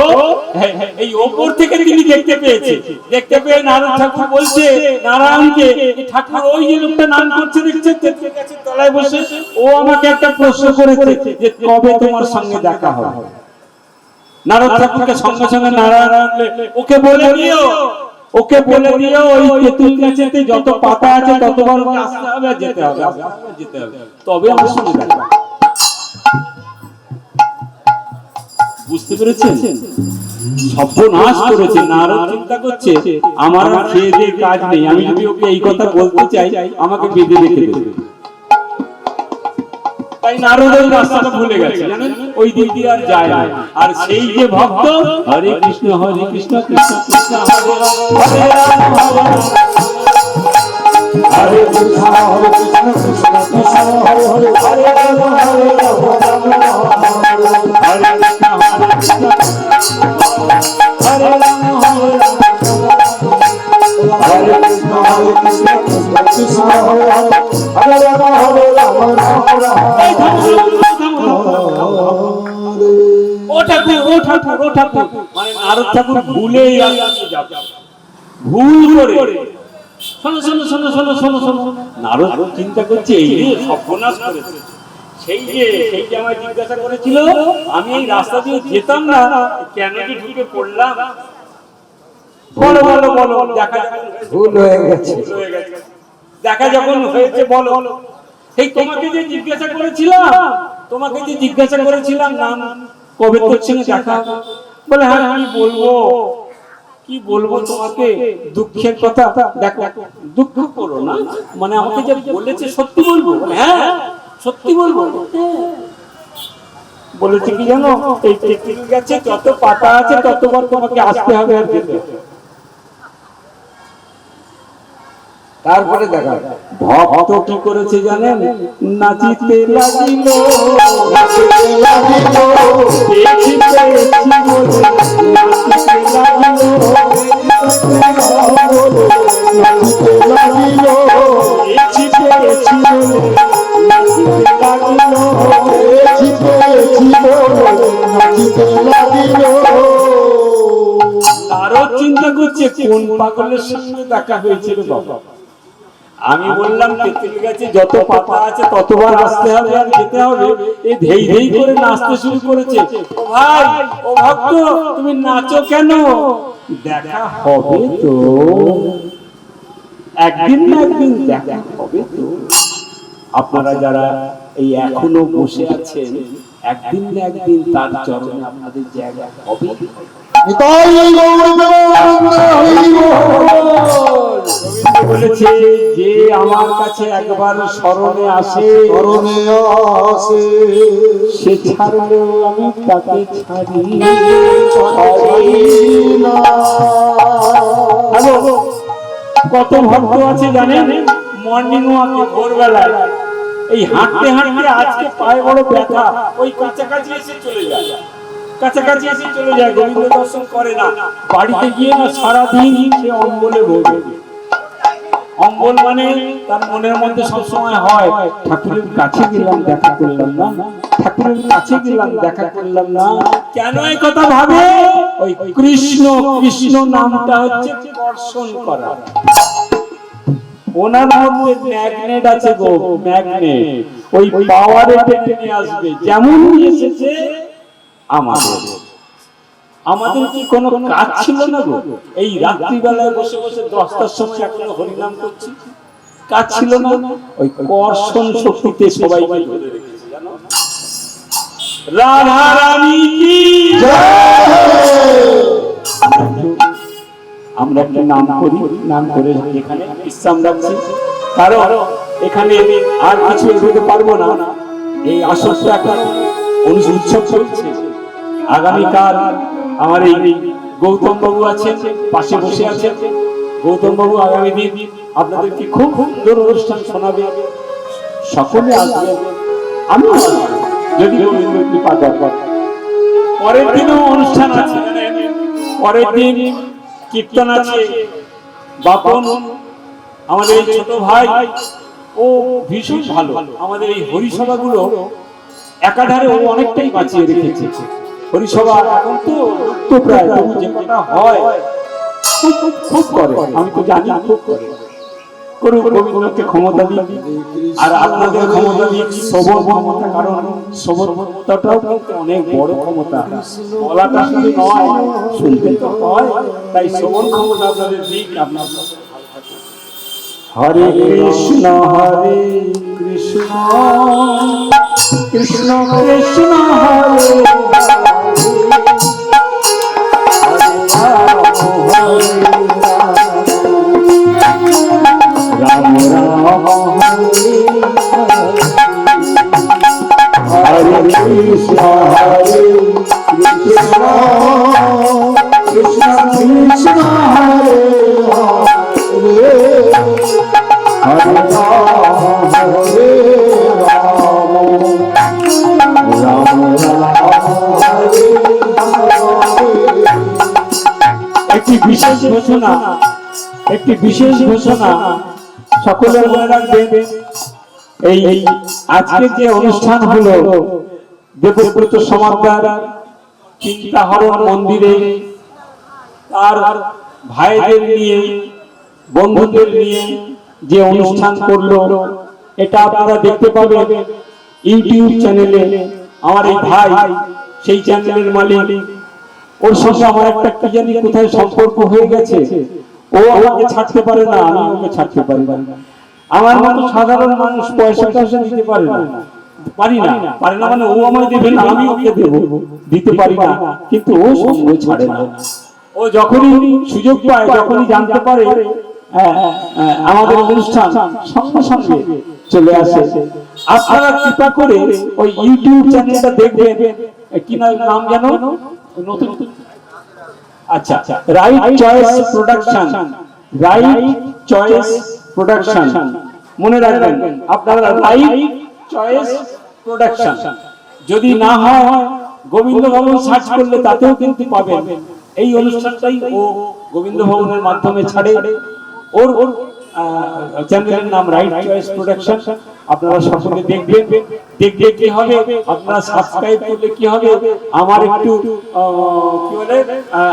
এই ওপর থেকে তিনি দেখতে পেয়েছে, দেখতে পেয়ে নারদ ঠাকুর বলছে নারায়ণকে, ঠাকুর ওই যে লোকটা নাম করছে দেখছে তেঁতুল গাছের তলায় বসে, ও আমাকে একটা প্রশ্ন করেছে যে কবে তোমার সঙ্গে দেখা হবে। নারদ ঠাকুরকে সঙ্গে সঙ্গে নারায়ণ ওকে বলে দিও, ওকে বলে দিও ওই তেঁতুল গাছেতে যত পাতা আছে ততবার ওকে আসতে হবে আর যেতে হবে, আসতে হবে আর যেতে হবে, তবে আমার সঙ্গে দেখা হবে। বুঝতে পেরেছেন? সর্বনাশ করেছে। নারদ চিন্তা করছে আমার আর খেয়ে দিয়ে কাজ নেই, আমি যদি ওকে এই কথা বলতে চাই আমাকে বেঁধে রেখে দেবে। তাই নারদ ওই রাস্তাটা ভুলে গেছে, জানেন, ওই দিক দিয়ে আর যায় না। আর সেই যে ভক্ত হরে কৃষ্ণ কৃষ্ণ কৃষ্ণ হরে রাম হরে কৃষ্ণ হরে কৃষ্ণ কৃষ্ণ কৃষ্ণ হরে হরে হরে রাম হরে রাম রাম রাম হরে হরে হরে কৃষ্ণ হরে রাম হরে রাম হরে কৃষ্ণ হরে কৃষ্ণ কৃষ্ণ কৃষ্ণ হরে হরে হরে রাম হরে রাম রাম রাম ও ঠাকুর ও ঠাকুর ও ঠাকুর, মানে নারদ ঠাকুর ভুলে ভুল করে শোনো শোনো শোনো শোনো শোনো শোনো, নারদ চিন্তা করছে এই রে সর্বনাশ করেছে। সেই যে আমায় জিজ্ঞাসা করেছিল, আমি এই রাস্তা দিয়ে যেতাম না, কেন যে ঢুকে পড়লাম। বলো বলো বলো, দেখা ভুল হয়ে গেছে। দেখা যখন হয়েছে বলো। এই তোমাকে যে জিজ্ঞাসা করেছিলাম, তোমাকে যে জিজ্ঞাসা করেছিলাম নাম কবে তোর সঙ্গে দেখা হবে? বলে হ্যাঁ আমি বলবো, কি বলবো তোমাকে, দুঃখের কথা। দেখো দুঃখ করো না, মানে আমাকে যে বলেছে সত্যি বলবো। হ্যাঁ সত্যি বলবো। বলেছে কি জানো, এই তেঁতুল গাছে যত পাতা আছে ততবার তোমাকে আসতে হবে আর যেতে হবে। তারপরে দেখা ভক্ত কি করেছে জানেন, নাচিতে লাগিল নাচিতে লাগিল দেখিতে বলে নাচিতে লাগিল নাচিতে লাগিল দেখিতে বলে নাচিতে লাগিল। নাচিতে লাগিল নারদ চিন্তা করছে কোন পাগলের সঙ্গে দেখা হয়েছিল বাবা। আমি বললাম তেঁতুল গাছে যত পাতা আছে ততবার আসতে হবে আর যেতে হবে, এই ধেই ধেই করে নাচতে শুরু করেছে। ও ভাই ও ভক্ত তুমি নাচো কেন? দেখা হবে তো, একদিন না একদিন দেখা হবে তো। আপনারা যারা এই এখনো বসে আছেন, একদিন না একদিন তার চরণে আপনাদের জায়গা হবে। নিতাই গৌর প্রেমানন্দ হরি বল। বলেছে যে আমার কাছে একবার শরণে আসে, শরণে আসে সে ছাড়লেও আমি তাকে ছাড়ি না। হ্যালো, কত ভক্ত আছে জানেন, মর্নিং ওয়াকে ভোরবেলায় এই হাঁটতে হাঁটতে আজকে পায়ে বড় ব্যথা, ওই কাছাকাছি এসে চলে যায়, কাছাকাছি এসে চলে যায়, গোবিন্দ দর্শন করে না। বাড়িতে গিয়ে না সারাদিন সে অম্বলে ভোগে। অম্বল মানে তার মনের মধ্যে সবসময় হয় ঠাকুরের কাছে গেলাম দেখা করলাম না, ঠাকুরের কাছে গেলাম দেখা করলাম না। কেন এই কথা ভাবে? ওই কৃষ্ণ কৃষ্ণ নামটা হচ্ছে কর্ষণ করা। ওনার মধ্যে ম্যাগনেট আছে গো, ম্যাগনেট, ওই পাওয়ারে টেনে নিয়ে আসবে। যেমন এসেছে আমাদের কি কোনো কাজ ছিল না গো? এই রাত্রিবেলায় বসে বসে 10টার সময় এখনো হরিনাম করছি, কাজ ছিল না? ওই কর্ষণ শক্তিতে সবাইকে ধরে রেখেছে জানো। রাধা রানী কি আমরা একটা নাম করি, নাম করে এখানে বিশ্রাম রাখছি, কারণ এখানে আর কিছু এগোতে পারবো না। এই আসরটা একটা উৎসব চলছে। আগামীকাল আমার এই গৌতম বাবু আছেন, পাশে বসে আছেন। গৌতম বাবু আগামী দিন আপনাদেরকে খুব সুন্দর অনুষ্ঠান শোনাবে, সকলে আসবে, আমি যদি গোবিন্দ কৃপা দরকার। পরের দিনও অনুষ্ঠান আছে, পরের দিন কীর্তন আছে। বাপন আমাদের এই ছোট ভাই, ও ভীষণ ভালো। আমাদের এই হরিসভাগুলো একাধারে ও অনেকটাই বাঁচিয়ে রেখেছে। হরিসভা এখন তো লুপ্ত প্রায়, তবু যে কটা হয় খুব করে, আমি তো জানি খুব করে। করুক, গোবিন্দকে ক্ষমতা দিন, আর আপনাদের ক্ষমতা দিন শ্রবণ ক্ষমতা, কারণ শ্রবণ ক্ষমতাটাও কিন্তু অনেক বড় ক্ষমতা, বলাটা শুধু নয়, শুনতে তো হয়, তাই শ্রবণ ক্ষমতা আপনাদের দিক। আপনার হরে কৃষ্ণ হরে কৃষ্ণ কৃষ্ণ কৃষ্ণ হরে রাম রাম হরে কৃষ্ণ হরে কৃষ্ণ কৃষ্ণ কৃষ্ণ হরে হরে রাম হরে রাম রাম হরে একটি বিশেষ ঘোষণা, একটি বিশেষ ঘোষণা সকলে মনে রাখবেন। এই আজকে যে অনুষ্ঠান হলো দেবব্রত সমাদার চিন্তাহরণ মন্দিরে, তার ভাইদের নিয়ে বন্ধুদের নিয়ে যে অনুষ্ঠান করলো, এটা আপনারা দেখতে পাবেন ইউটিউব চ্যানেলে। আমার এই ভাই সেই চ্যানেলের মালিক, ওর সঙ্গে আমার একটা কি জানি কোথায় সম্পর্ক হয়ে গেছে, ও আমাকে ছাড়তে পারে না, আমি ওকে ছাড়তে পারি না। আমার মতো সাধারণ মানুষ পয়সা টয়সা দিতে পারে না, পারি না, পারে না মানে ও আমায় দেবে না, আমি ওকে দেবো, দিতে পারি না, কিন্তু ও সঙ্গ ছাড়ে না। ও যখনই সুযোগ পায়, যখনই জানতে পারে আমাদের অনুষ্ঠান, সঙ্গে সঙ্গে চলে আসে। আপনারা কৃপা করে ওই ইউটিউব চ্যানেলটা দেখবেন, কি নাম জানো নতুন, আচ্ছা right choice production, right choice production, মনে রাখবেন আপনারা, রাইট চয়েস প্রোডাকশন। যদি না হয় গোবিন্দ ভবন সার্চ করলে তাতেও কিন্তু পাবেন। এই অনুষ্ঠানটাই ও গোবিন্দ ভবনের মাধ্যমে ছাড়ে। ওর চ্যানেলের নাম রাইট চয়েস প্রোডাকশন। আপনারা সকলে দেখবেন, দেখলে কি হবে, আপনারা সাবস্ক্রাইব করলে কি হবে, আমার একটু কি বলে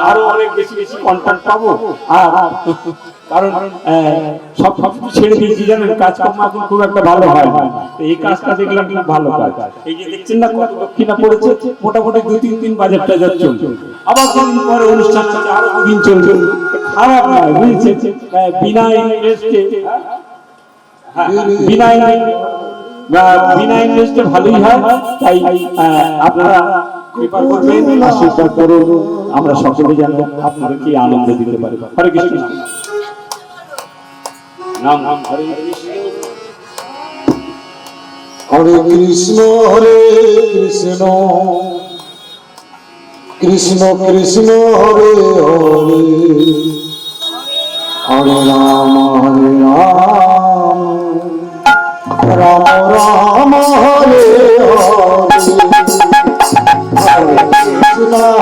আরো অনেক বেশি বেশি কন্টেন্ট পাবো। আর কারণ সব কিছু ছেড়ে দিয়েছি জানেন, কাজকর্ম এখন খুব একটা ভালো হয় না, এই কাজটা দেখলাম খুব ভালো কাজ। এই যে দেখছেন না কত দক্ষিণা পড়েছে, মোটামুটি 2-3 দিন বাজার টাজার চলছে, আবার কদিন পরে অনুষ্ঠান চলছে, আরো 2 দিন চলছে, খারাপ নয় বুঝছেন। বিনা ইনভেস্টে, বিনা ইনভেস্টে ভালোই হয়, তাই আপনারা কৃপা করবেন, আশীর্বাদ করুন, আমরা সকলে যেন আপনাদেরকে আনন্দ দিতে পারি। হরে কৃষ্ণ নাম নাম হরে কৃষ্ণ হরে কৃষ্ণ হরে কৃষ্ণ কৃষ্ণ কৃষ্ণ হরে হরে হরে রাম রাম রাম হরে হরে হরে কৃষ্ণ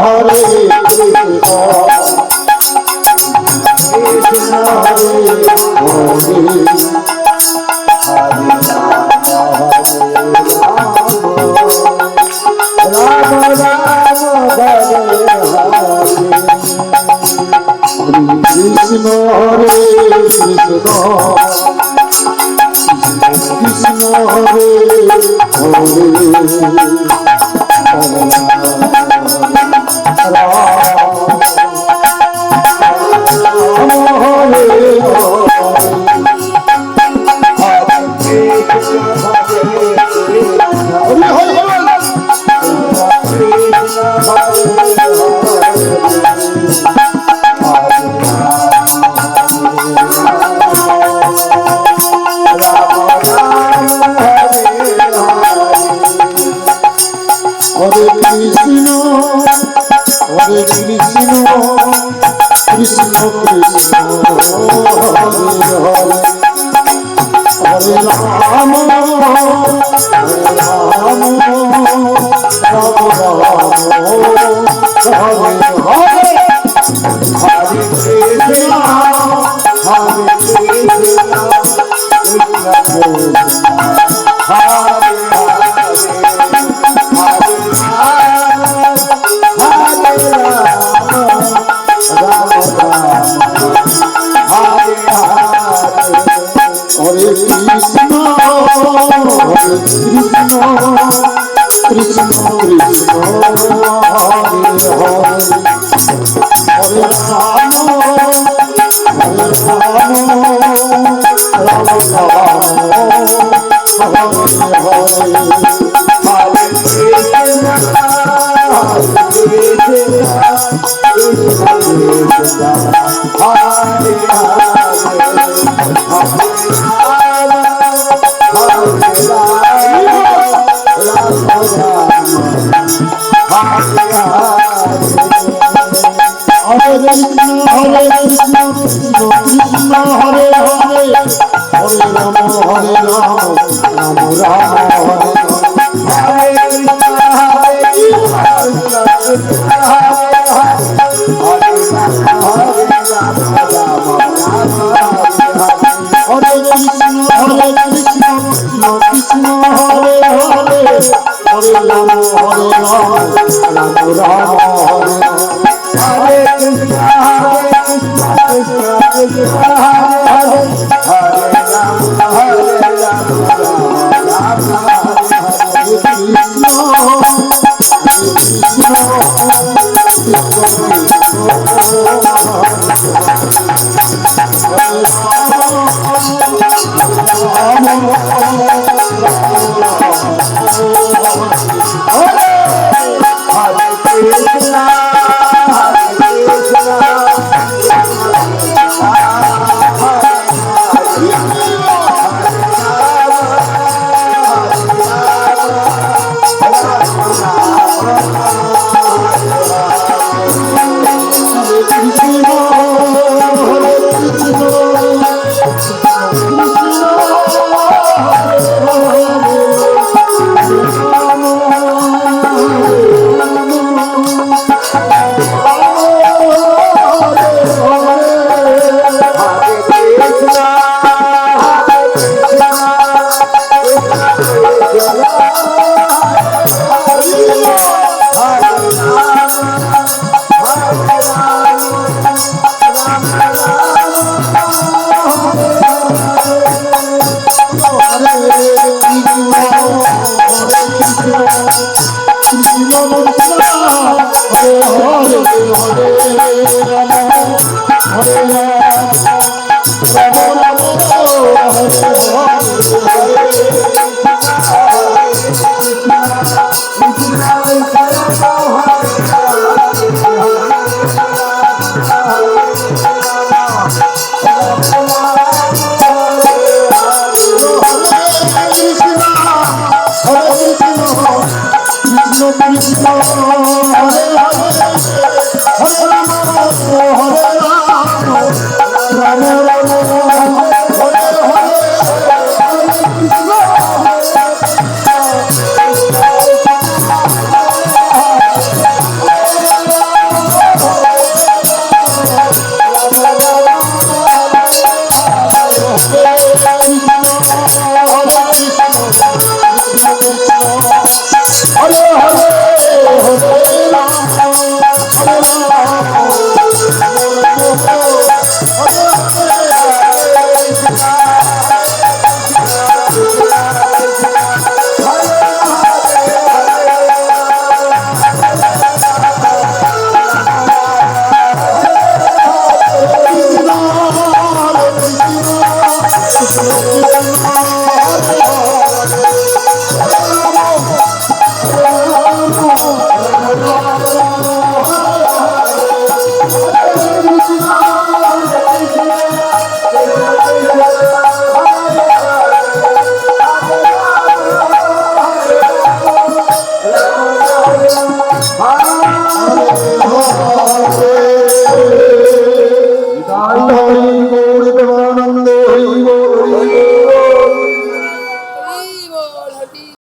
হরে কৃষ্ণ কৃষ্ণ হরে হরে কৃষ্ণ হরে কৃষ্ণ কৃষ্ণ হরে হরে কৃষ্ণ কৃষ্ণ হরে হরে হরে রাম রাম হরে Krishna Krishna Hare Hare